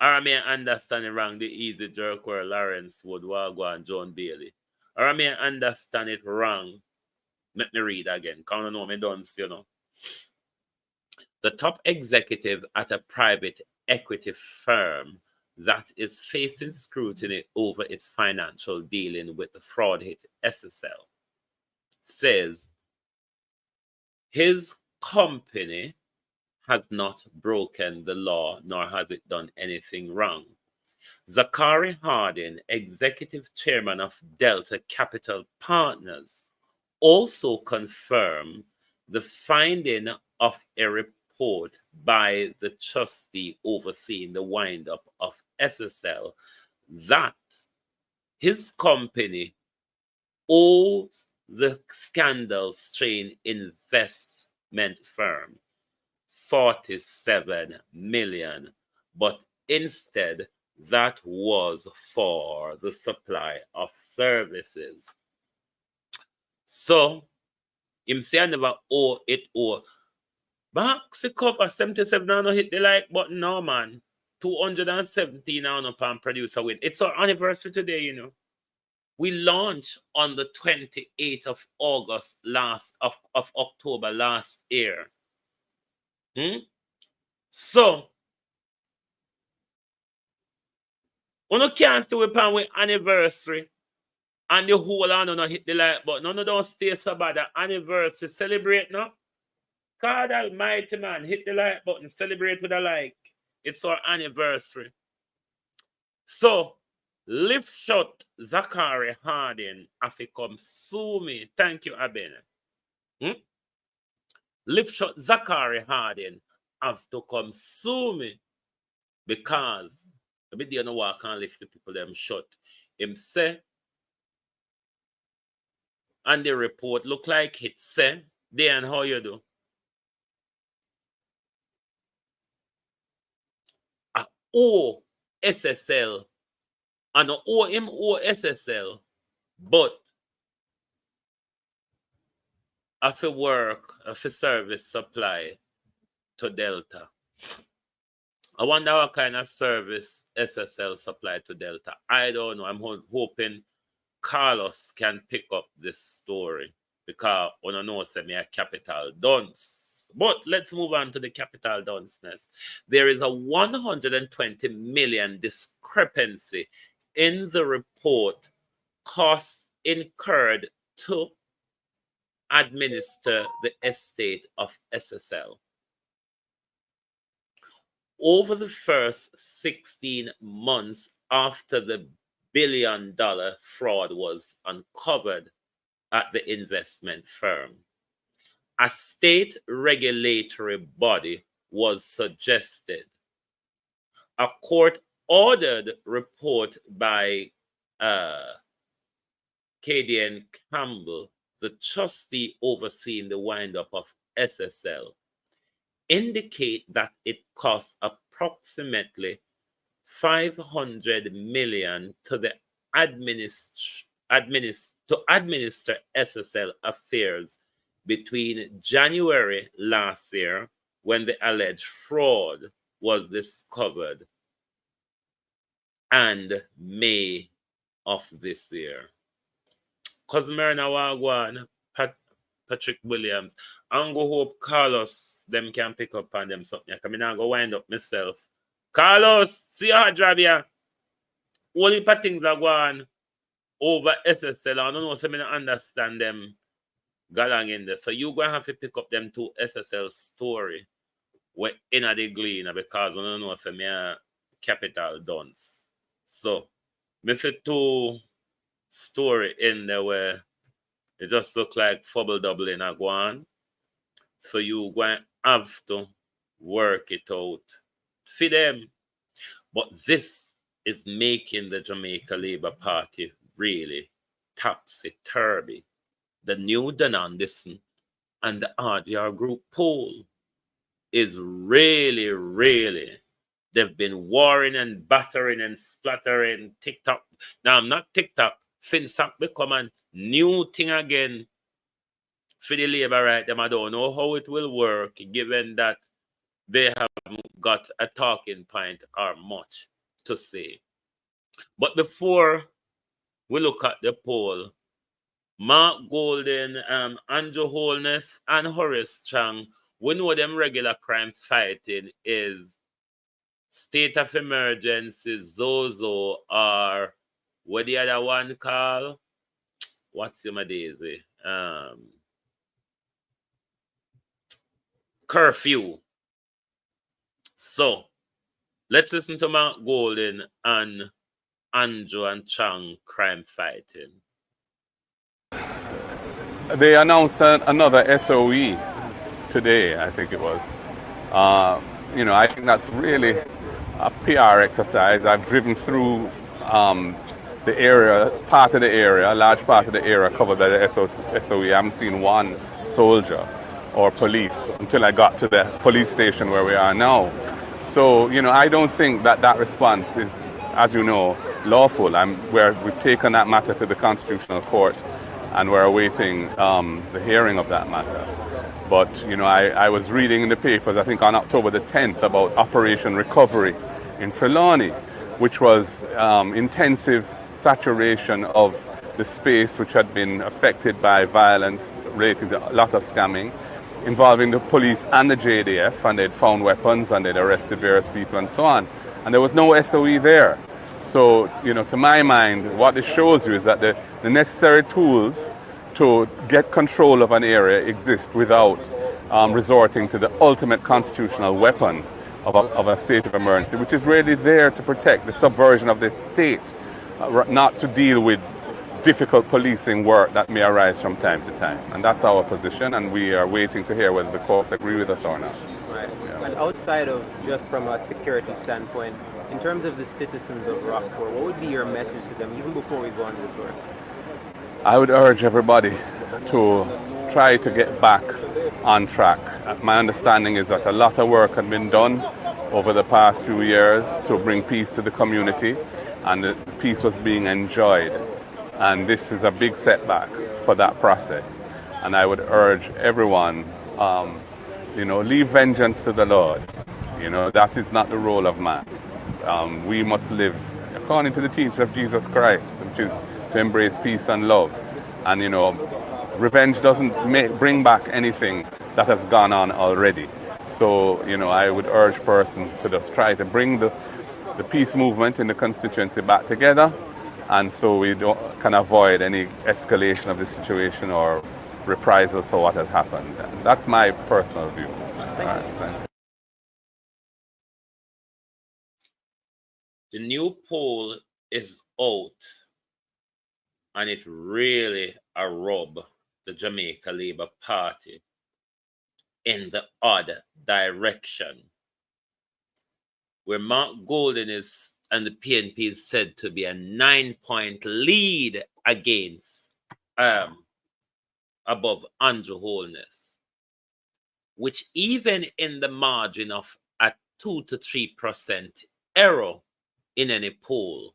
or I may understand it wrong, the easy jerk where Lawrence Wood, Wagwa, and John Bailey. Or I may understand it wrong. Let me read again. Can't know me done, you know. The top executive at a private equity firm that is facing scrutiny over its financial dealing with the fraud hit SSL says his company has not broken the law, nor has it done anything wrong. Zachary Harding, executive chairman of Delta Capital Partners, also confirmed the finding of a report by the trustee overseeing the wind-up of SSL that his company owes the scandal-strained investment firm $47 million, but instead that was for the supply of services. So, him say I never owe it or Box the cover 77 no hit the like button, no man. 217 on upon producer win. It's our anniversary today, you know. We launched on the 28th of August of October last year. So, we can't do it on our anniversary and the whole on no hit the like button. No, don't stay so bad. The anniversary, celebrate no. God Almighty, man, hit the like button, celebrate with a like. It's our anniversary. So, lift shot Zachary Harding if he come sue me. Thank you, Abena. Lift shot Zachary Harding have to come sue me because I bet you know what I can't lift the people them shot. Him say, and the report look like it say, then how you do? O SSL and O SSL, but of a work, of a service supply to Delta. I wonder what kind of service SSL supply to Delta. I don't know. I'm hoping Carlos can pick up this story because I don't know if me a capital dunce. But let's move on to the capital dunceness. There is a 120 million discrepancy in the report costs incurred to administer the estate of SSL. Over the first 16 months after the billion-dollar fraud was uncovered at the investment firm, a state regulatory body was suggested. A court-ordered report by Kadian Campbell, the trustee overseeing the wind-up of SSL, indicate that it costs approximately $500 million to the administer SSL affairs between January last year, when the alleged fraud was discovered, and May of this year. Cousin Myrna Wagwan, Patrick Williams, I'm going to hope Carlos them can pick up on them something. I mean, I'm going to wind up myself. Carlos, see how drive here. Only things are going over SSL. I don't know if I understand them galang in there. So you're going to have to pick up them two SSL story in the glean because I don't know if I'm a capital dunce. So, I see two story in there where it just look like fubble double in a guan. So you going to have to work it out for them. But this is making the Jamaica Labour Party really topsy-turvy. The new Dunn and the RDR group poll is really, they've been warring and battering and splattering TikTok. Now, I'm not TikTok. FinSac become a new thing again for the Labour right. Them I don't know how it will work, given that they haven't got a talking point or much to say. But before we look at the poll, Mark Golden, Andrew Holness, and Horace Chang, we know them regular crime fighting is state of emergency, Zozo, or what the other one call? What's your daisy? Curfew. So, let's listen to Mark Golden and Andrew and Chang crime fighting. They announced another SOE today, I think it was. I think that's really a PR exercise. I've driven through the area, a large part of the area covered by the SOE. I haven't seen one soldier or police until I got to the police station where we are now. So, I don't think that response is, as you know, lawful. We've taken that matter to the Constitutional Court and we're awaiting the hearing of that matter. But, I was reading in the papers, I think on October the 10th, about Operation Recovery in Trelawney, which was intensive saturation of the space which had been affected by violence related to a lot of scamming involving the police and the JDF, and they'd found weapons and they'd arrested various people and so on. And there was no SOE there. So, to my mind, what this shows you is that the necessary tools to get control of an area exist without resorting to the ultimate constitutional weapon of a state of emergency, which is really there to protect the subversion of this state, not to deal with difficult policing work that may arise from time to time. And that's our position, and we are waiting to hear whether the courts agree with us or not. Right. Yeah. And outside of just from a security standpoint, in terms of the citizens of Rockport, what would be your message to them, even before we go on the tour? I would urge everybody to try to get back on track. My understanding is that a lot of work had been done over the past few years to bring peace to the community, and the peace was being enjoyed. And this is a big setback for that process. And I would urge everyone, leave vengeance to the Lord. That is not the role of man. We must live according to the teaching of Jesus Christ, which is to embrace peace and love. And, revenge doesn't bring back anything that has gone on already. So, I would urge persons to just try to bring the peace movement in the constituency back together, and so we can avoid any escalation of the situation or reprisals for what has happened. That's my personal view. Thank you. The new poll is out, and it really rub the Jamaica Labour Party in the odd direction, where Mark Golden and the PNP is said to be a 9-point lead against above Andrew Holness, which even in the margin of a 2 to 3% error in any poll,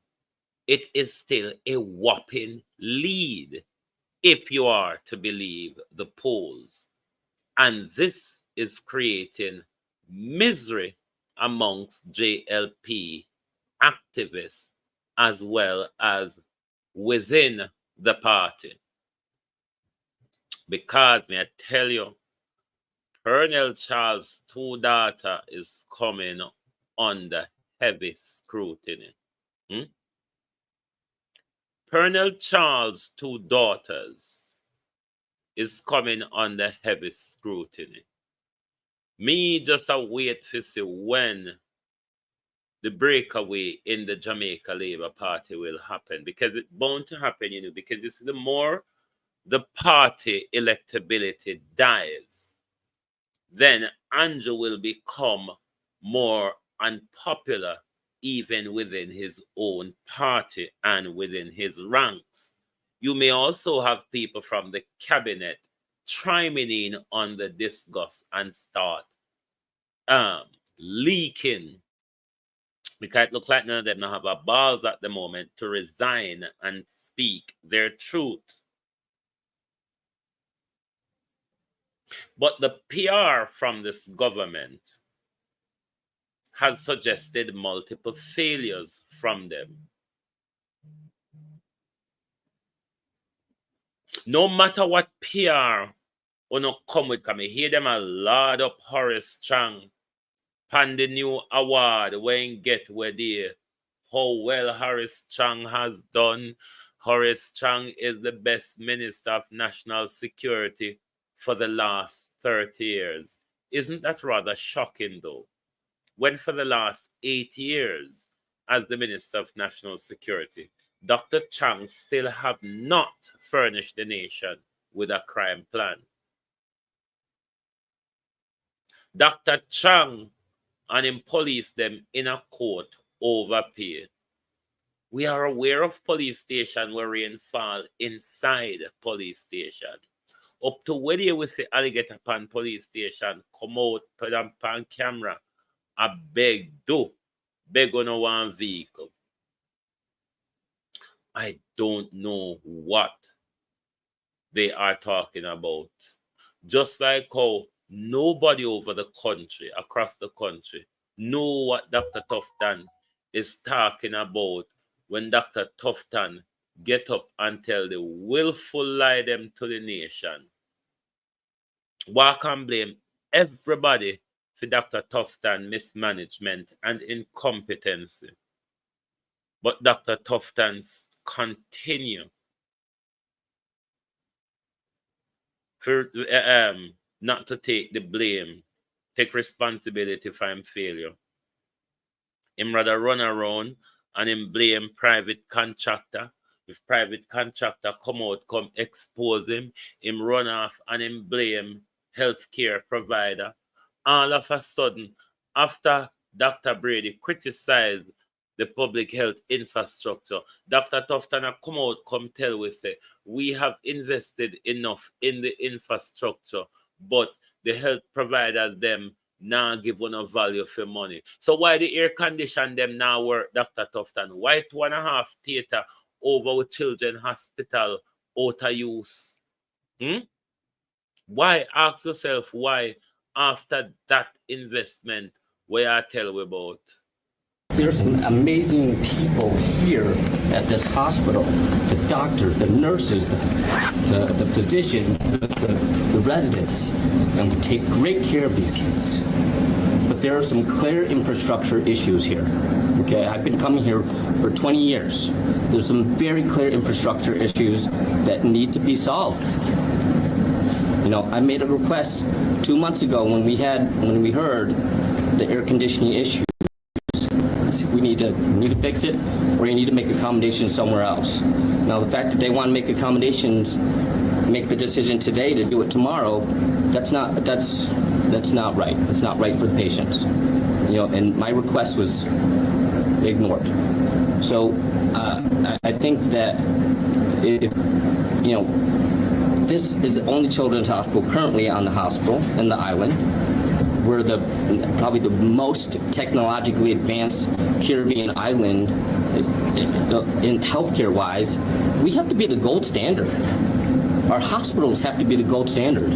it is still a whopping lead if you are to believe the polls. And this is creating misery amongst JLP activists as well as within the party. Because, may I tell you, Colonel Charles' 2 daughter is coming under heavy scrutiny. Colonel Charles' 2 daughters is coming under heavy scrutiny. Me just wait to see when the breakaway in the Jamaica Labour Party will happen, because it's bound to happen, because you see, the more the party electability dies, then Andrew will become more unpopular even within his own party and within his ranks. You may also have people from the cabinet chiming in on the discuss and start leaking, because it looks like none of them have a balls at the moment to resign and speak their truth. But the PR from this government has suggested multiple failures from them. No matter what PR or no come with, come hear them a lot up Horace Chang pan the new award when get where they how well Horace Chang has done. Horace Chang is the best Minister of National Security for the last 30 years. Isn't that rather shocking though? When for the last 8 years as the Minister of National Security, Dr. Chang still have not furnished the nation with a crime plan. Dr. Chang and him police them in a court overpaid. We are aware of police station where rainfall inside police station. Up to where you with the alligator pan police station, come out, put them pan camera. I beg on one vehicle. I don't know what they are talking about. Just like how nobody over the country, across the country, know what Dr. Tufton is talking about when Dr. Tufton get up and tell the willful lie them to the nation. Walk and blame everybody for Dr. Tufton mismanagement and incompetency. But Dr. Tufton's continue for not to take the blame, take responsibility for him failure. Him rather run around and him blame private contractor. If private contractor come out, come expose him run off and him blame healthcare provider. All of a sudden, after Dr. Brady criticized the public health infrastructure, Dr. Tufton come out, come tell we say, we have invested enough in the infrastructure, but the health providers them now give one a value for money. So why the air condition them now work, Dr. Tufton? Why 2.5 theater over with children hospital out of use? Why? Ask yourself why after that investment where I tell you about. There's some amazing people here at this hospital. The doctors, the nurses, the physicians, the residents. And we take great care of these kids. But there are some clear infrastructure issues here. Okay, I've been coming here for 20 years. There's some very clear infrastructure issues that need to be solved. You know, I made a request 2 months ago when we heard the air conditioning issue. We need to fix it, or you need to make accommodations somewhere else. Now, the fact that they want to make accommodations, make the decision today to do it tomorrow, that's not right. That's not right for the patients. You know, and my request was ignored. So I think that if you know, this is the only children's hospital currently on the hospital in the island. We're probably the most technologically advanced Caribbean island in healthcare wise. We have to be the gold standard. Our hospitals have to be the gold standard,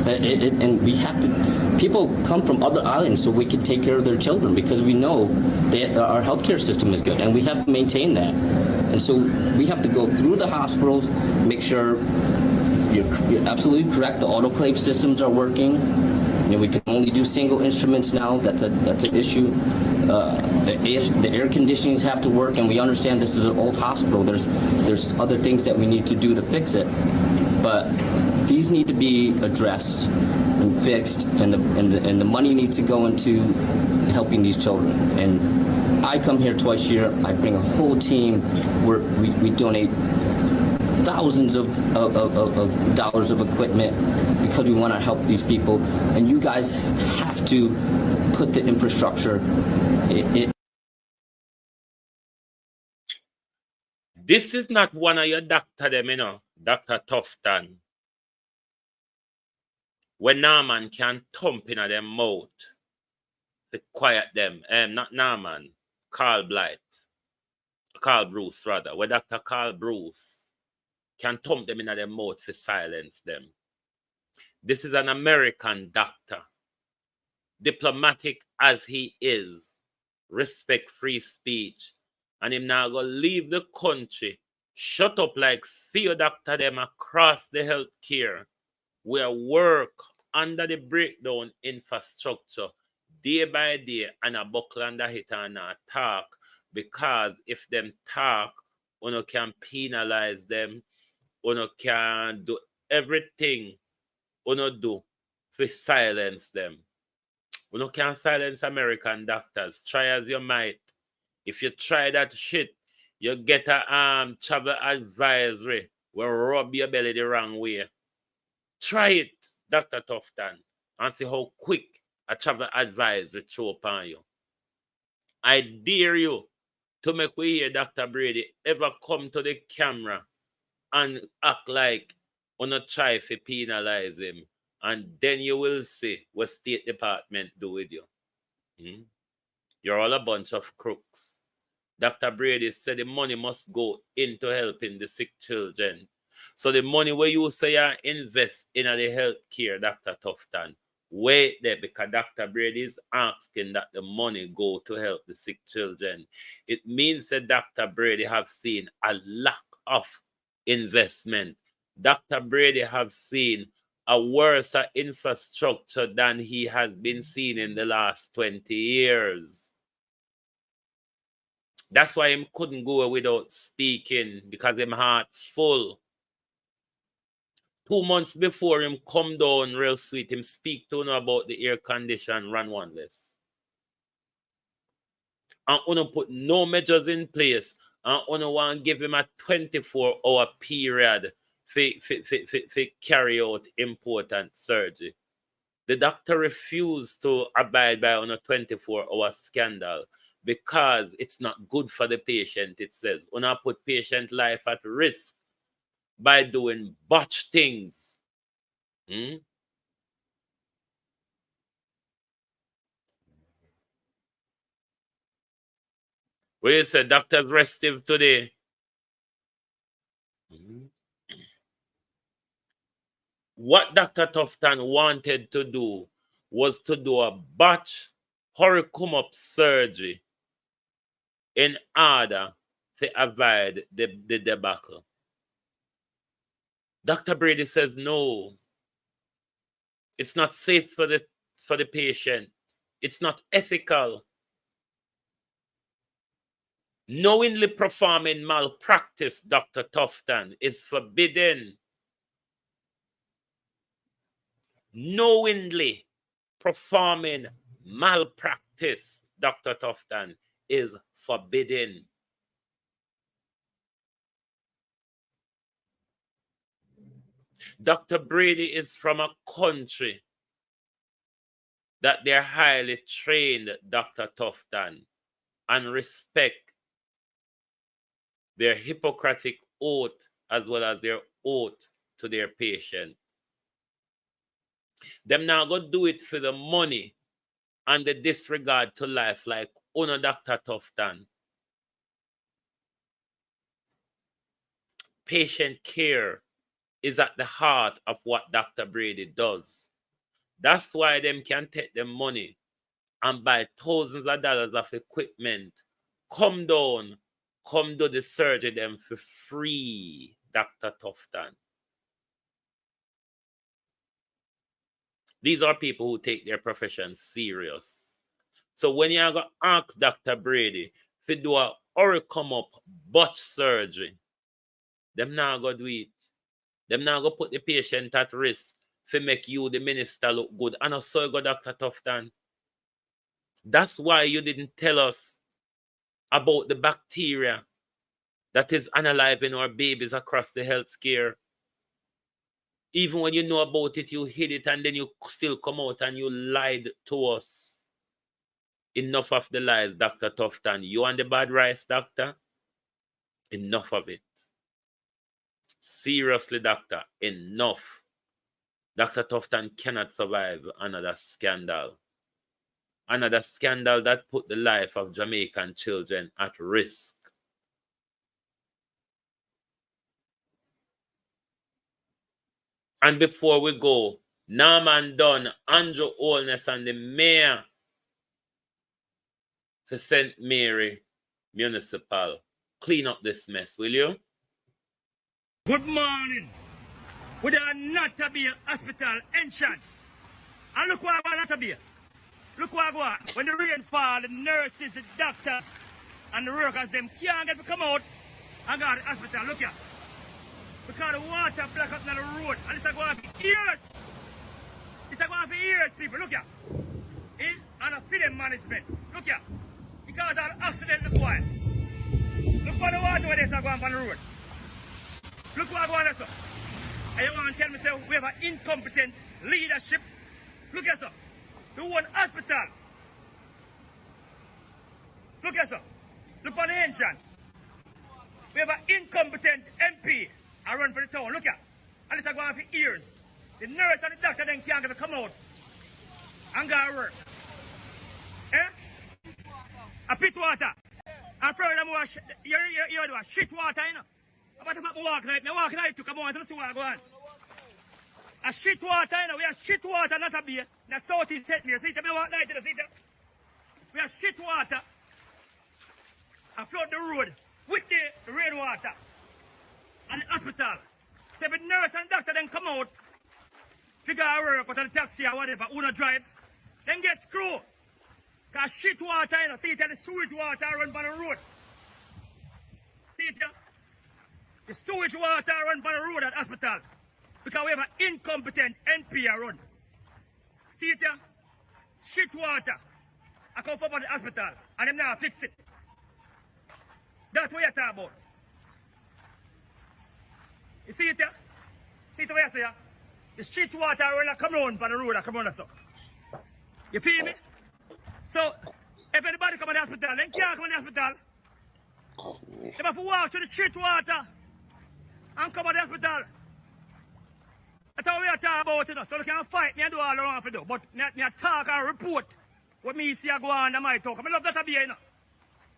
and we have to. People come from other islands so we can take care of their children because we know that our healthcare system is good, and we have to maintain that. And so we have to go through the hospitals, make sure you're absolutely correct. The autoclave systems are working. You know, we can only do single instruments now. That's an issue. The air conditionings have to work, and we understand this is an old hospital. There's other things that we need to do to fix it, but these need to be addressed and fixed, and the money needs to go into helping these children. And I come here twice a year. I bring a whole team. We donate thousands of dollars of equipment because we want to help these people, and you guys have to put the infrastructure This is not one of your doctor them, you know, Dr. Tufton. When Norman can thump in their mouth to quiet them, not Norman, Carl Bruce rather, where Dr. Carl Bruce can thump them in their mouth to silence them. This is an American doctor, diplomatic as he is, respect free speech, and him now go leave the country, shut up like few doctor them across the health care, where work under the breakdown infrastructure day by day and a buckle under hit and a talk, because if them talk, you can penalize them, you can do everything you do to silence them. You can't silence American doctors. Try as you might. If you try that shit, you get a travel advisory will rub your belly the wrong way. Try it, Dr. Tufton, and see how quick a travel advisory throw upon you. I dare you to make we hear Dr. Brady ever come to the camera and act like you not try to penalize him. And then you will see what State Department do with you. You're all a bunch of crooks. Dr. Brady said the money must go into helping the sick children. So the money where you say you invest in the health care, Dr. Tufton, wait there, because Dr. Brady is asking that the money go to help the sick children. It means that Dr. Brady have seen a lack of investment. Dr. Brady have seen a worse infrastructure than he has been seeing in the last 20 years. That's why him couldn't go without speaking, because him heart full. 2 months before him come down real sweet, him speak to you about the air condition run one less. And you put no measures in place, and you want to give him a 24-hour period for carry out important surgery. The doctor refused to abide by on a 24-hour scandal because it's not good for the patient, it says. You not put patient life at risk by doing botch things. Where you say doctors restive today? What Dr. Tufton wanted to do was to do a botch hurry-come-up surgery in order to avoid the debacle. Dr. Brady says no. It's not safe for the patient. It's not ethical. Knowingly performing malpractice, Dr. Tufton, is forbidden. Knowingly performing malpractice, Dr. Tufton, is forbidden. Dr. Brady is from a country that they're highly trained, Dr. Tufton, and respect their Hippocratic oath as well as their oath to their patient. Them now go do it for the money and the disregard to life like Uno Dr. Tufton. Patient care is at the heart of what Dr. Brady does. That's why them can take them money and buy thousands of dollars of equipment, come down, come do the surgery them for free, Dr. Tufton. These are people who take their profession serious. So when you're going to ask Dr. Brady to do a hurry come up botch surgery, them now go do it. Them now go put the patient at risk to make you, the minister, look good. And also go Dr. Tufton. That's why you didn't tell us about the bacteria that is unaliving our babies across the healthcare. Even when you know about it, you hid it, and then you still come out and you lied to us. Enough of the lies, Dr. Tufton. You and the bad rice, doctor? Enough of it. Seriously, doctor, enough. Dr. Tufton cannot survive another scandal. Another scandal that put the life of Jamaican children at risk. And before we go, Norman Dunn, Andrew Holness, and the mayor to St. Mary Municipal. Clean up this mess, will you? Good morning. Would there not to be a hospital entrance? And look what I want to be. Look what I want. When the rain fall, the nurses, the doctors, and the workers, them can't get to come out and go to the hospital. Look here. Because the water block up on the road. And it's going on for years. It's going on for years, people. Look here. And a feeding management. Look here. Because of the accident, look why. Look for the water where they're going on the road. Look what going on, sir. And you want to tell me, say, we have an incompetent leadership. Look here, sir. The one hospital. Look here, sir. Look on the entrance. We have an incompetent MP. I run for the town. Look here. And it's going on for years. The nurse and the doctor then can't get to come out and go to work. Eh? A pit water. I'm afraid I'm going to do a shit water, you know. About the fact I walk right, I walk right to come on to see what I go on. A shit water, you know, we have shit water, not a beer. That's Southeast set me. See it, me walk night to the city. We have shit water. I flood the road with the rainwater and the hospital. So if the nurse and doctor then come out, figure out work out of the taxi or whatever, who not drive, then get screwed. Because shit water, you know, see it, the sewage water run by the road. See it, the sewage water run by the road at hospital. Because we have an incompetent NP run. See it, shit water. I come from the hospital and them now fix it. That's what you're talking about. You see it there? See it over here, sir? The shit water will come round for the road, come on so. You feel me? So, if anybody come to the hospital, they can't come to the hospital. They have to walk through the shit water and come to the hospital. That's how we are talking about it. So they can fight me and do all around for do. But me talk and report what me see go on and my talk. I love that to be, you know.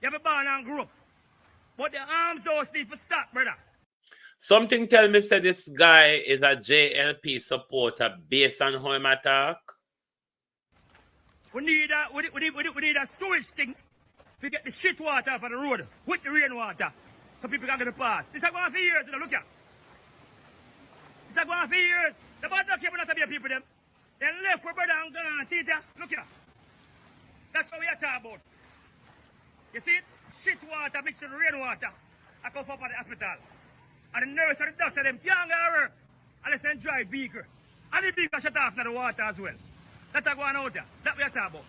You have a born and grow up. But the arms house need to stop, brother. Something tell me say this guy is a JLP supporter based on how him attack. We need a sewage thing to get the shit water off of the road with the rainwater so people can get the pass. This is going for years, you know, look here. This is going for years. The bad luck here not to be a people them. Then left for brother and gone. See it there? Look here. That's what we are talking about. You see it? Shit water mixed with rainwater. I come up at the hospital. And the nurse and the doctor them can't go work unless they drive vehicle. And the vehicle shut off the water as well. That's going out there. That we are talking about.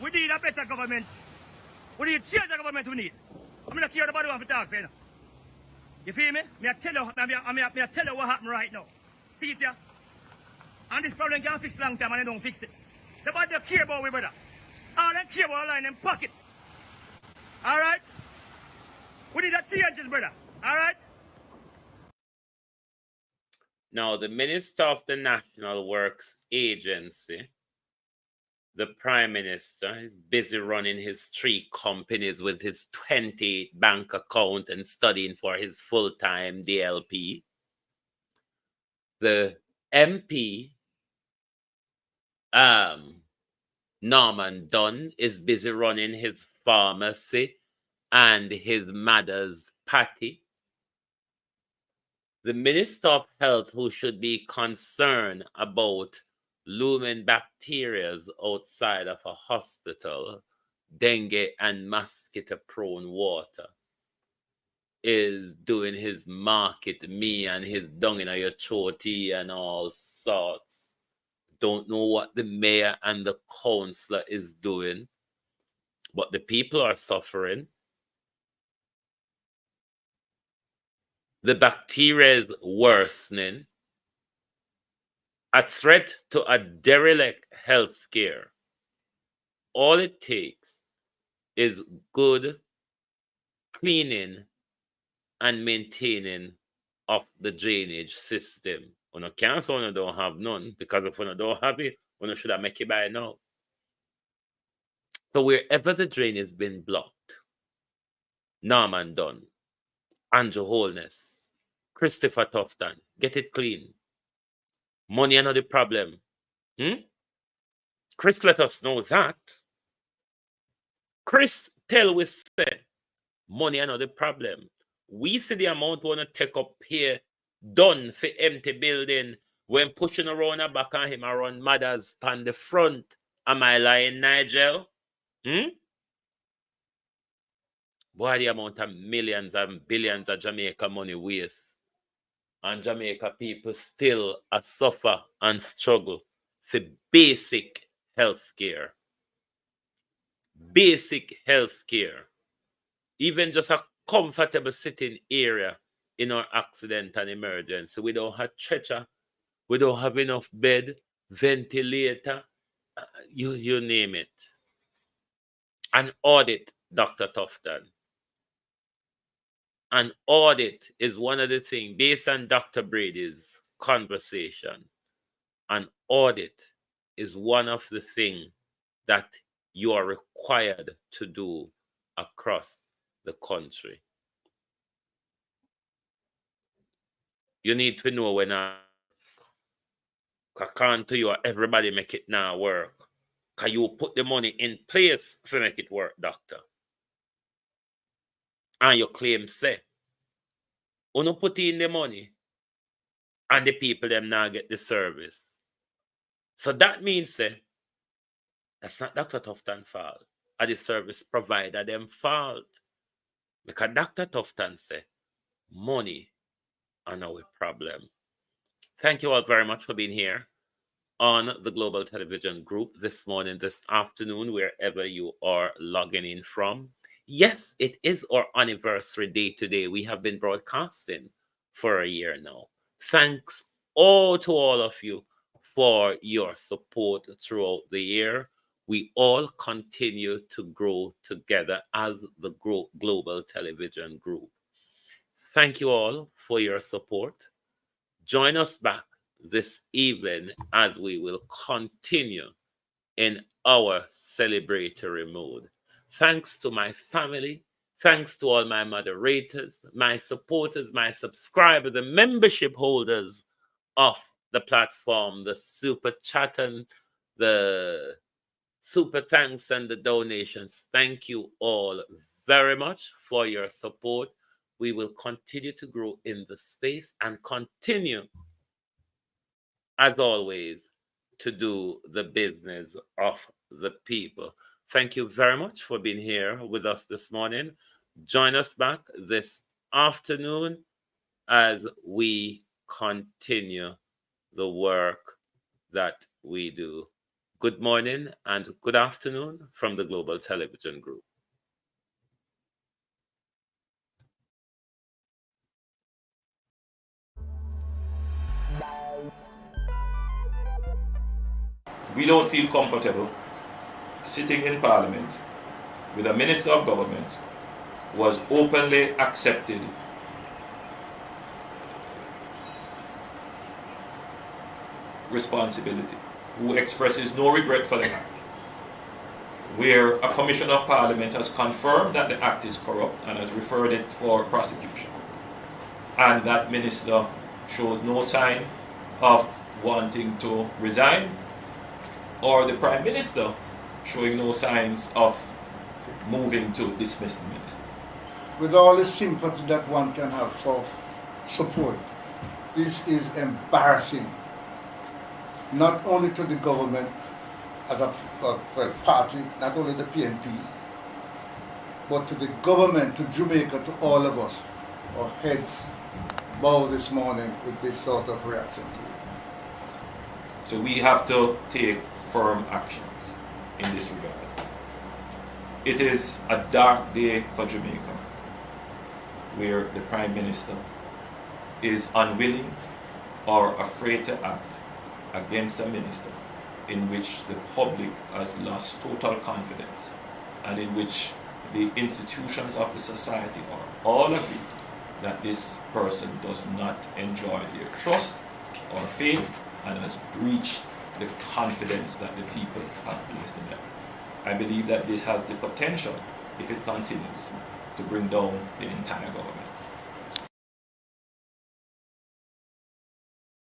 We need a better government. We need change the government we need. I'm not care about what we talk, you know. You feel me? I tell you what happened right now. See it there? And this problem can't fix long time and they don't fix it. They don't care about we, brother. All they care about line in pocket. Alright? We need a changes, brother. Alright? Now, the Minister of the National Works Agency, the Prime Minister, is busy running his 3 companies with his 20 bank account and studying for his full-time DLP. The MP, Norman Dunn, is busy running his pharmacy and his mother's party. The Minister of Health, who should be concerned about looming bacteria outside of a hospital, dengue and mosquito-prone water, is doing his market me and his dung in your choti and all sorts. Don't know what the mayor and the councillor is doing, but the people are suffering. The bacteria is worsening. A threat to a derelict health care. All it takes is good cleaning and maintaining of the drainage system. When you can't say you don't have none, because if you don't have it, you should have make it by now. So wherever the drain has been blocked, Norman Dunn, Andrew Holness, Christopher Tufton, get it clean. Money are not the problem. Chris let us know that. Chris tell we say money are not the problem. We see the amount we want to take up here done for empty building when pushing around the back of him around mothers on the front. Am I lying, Nigel? Boy, the amount of millions and billions of Jamaica money waste. And Jamaica people still suffer and struggle for basic health care. Basic health care. Even just a comfortable sitting area in our accident and emergency. We don't have stretcher. We don't have enough bed, ventilator, you name it. An audit, Dr. Tufton. An audit is one of the things, based on Dr. Brady's conversation, an audit is one of the things that you are required to do across the country. You need to know when Can't to you, everybody make it now work. Can you put the money in place to make it work, doctor? And your claim say, you put in the money and the people them now get the service. So that means that's not Dr. Tufton's fault, or the service provider them fault. Because Dr. Tufton say, money are our problem. Thank you all very much for being here on the Global Television Group this morning, this afternoon, wherever you are logging in from. Yes, it is our anniversary day today. We have been broadcasting for a year now. Thanks to all of you for your support throughout the year. We all continue to grow together as the Global Television Group. Thank you all for your support. Join us back this evening as we will continue in our celebratory mode. Thanks to my family, thanks to all my moderators, my supporters, my subscribers, the membership holders of the platform, the super chat and the super thanks and the donations. Thank you all very much for your support. We will continue to grow in the space and continue, as always, to do the business of the people. Thank you very much for being here with us this morning. Join us back this afternoon as we continue the work that we do. Good morning and good afternoon from the Global Television Group. We don't feel comfortable sitting in Parliament with a Minister of Government who was openly accepted responsibility, who expresses no regret for the act, where a Commissioner of Parliament has confirmed that the act is corrupt and has referred it for prosecution, and that Minister shows no sign of wanting to resign, or the Prime Minister showing no signs of moving to dismiss the Minister. With all the sympathy that one can have for support, this is embarrassing, not only to the government as a party, not only the PNP, but to the government, to Jamaica, to all of us. Our heads bow this morning with this sort of reaction to it. So we have to take firm actions in this regard. It is a dark day for Jamaica, where the Prime Minister is unwilling or afraid to act against a minister in which the public has lost total confidence and in which the institutions of the society are all agree that this person does not enjoy their trust or faith and has breached the confidence that the people have placed in them. I believe that this has the potential, if it continues, to bring down the entire government.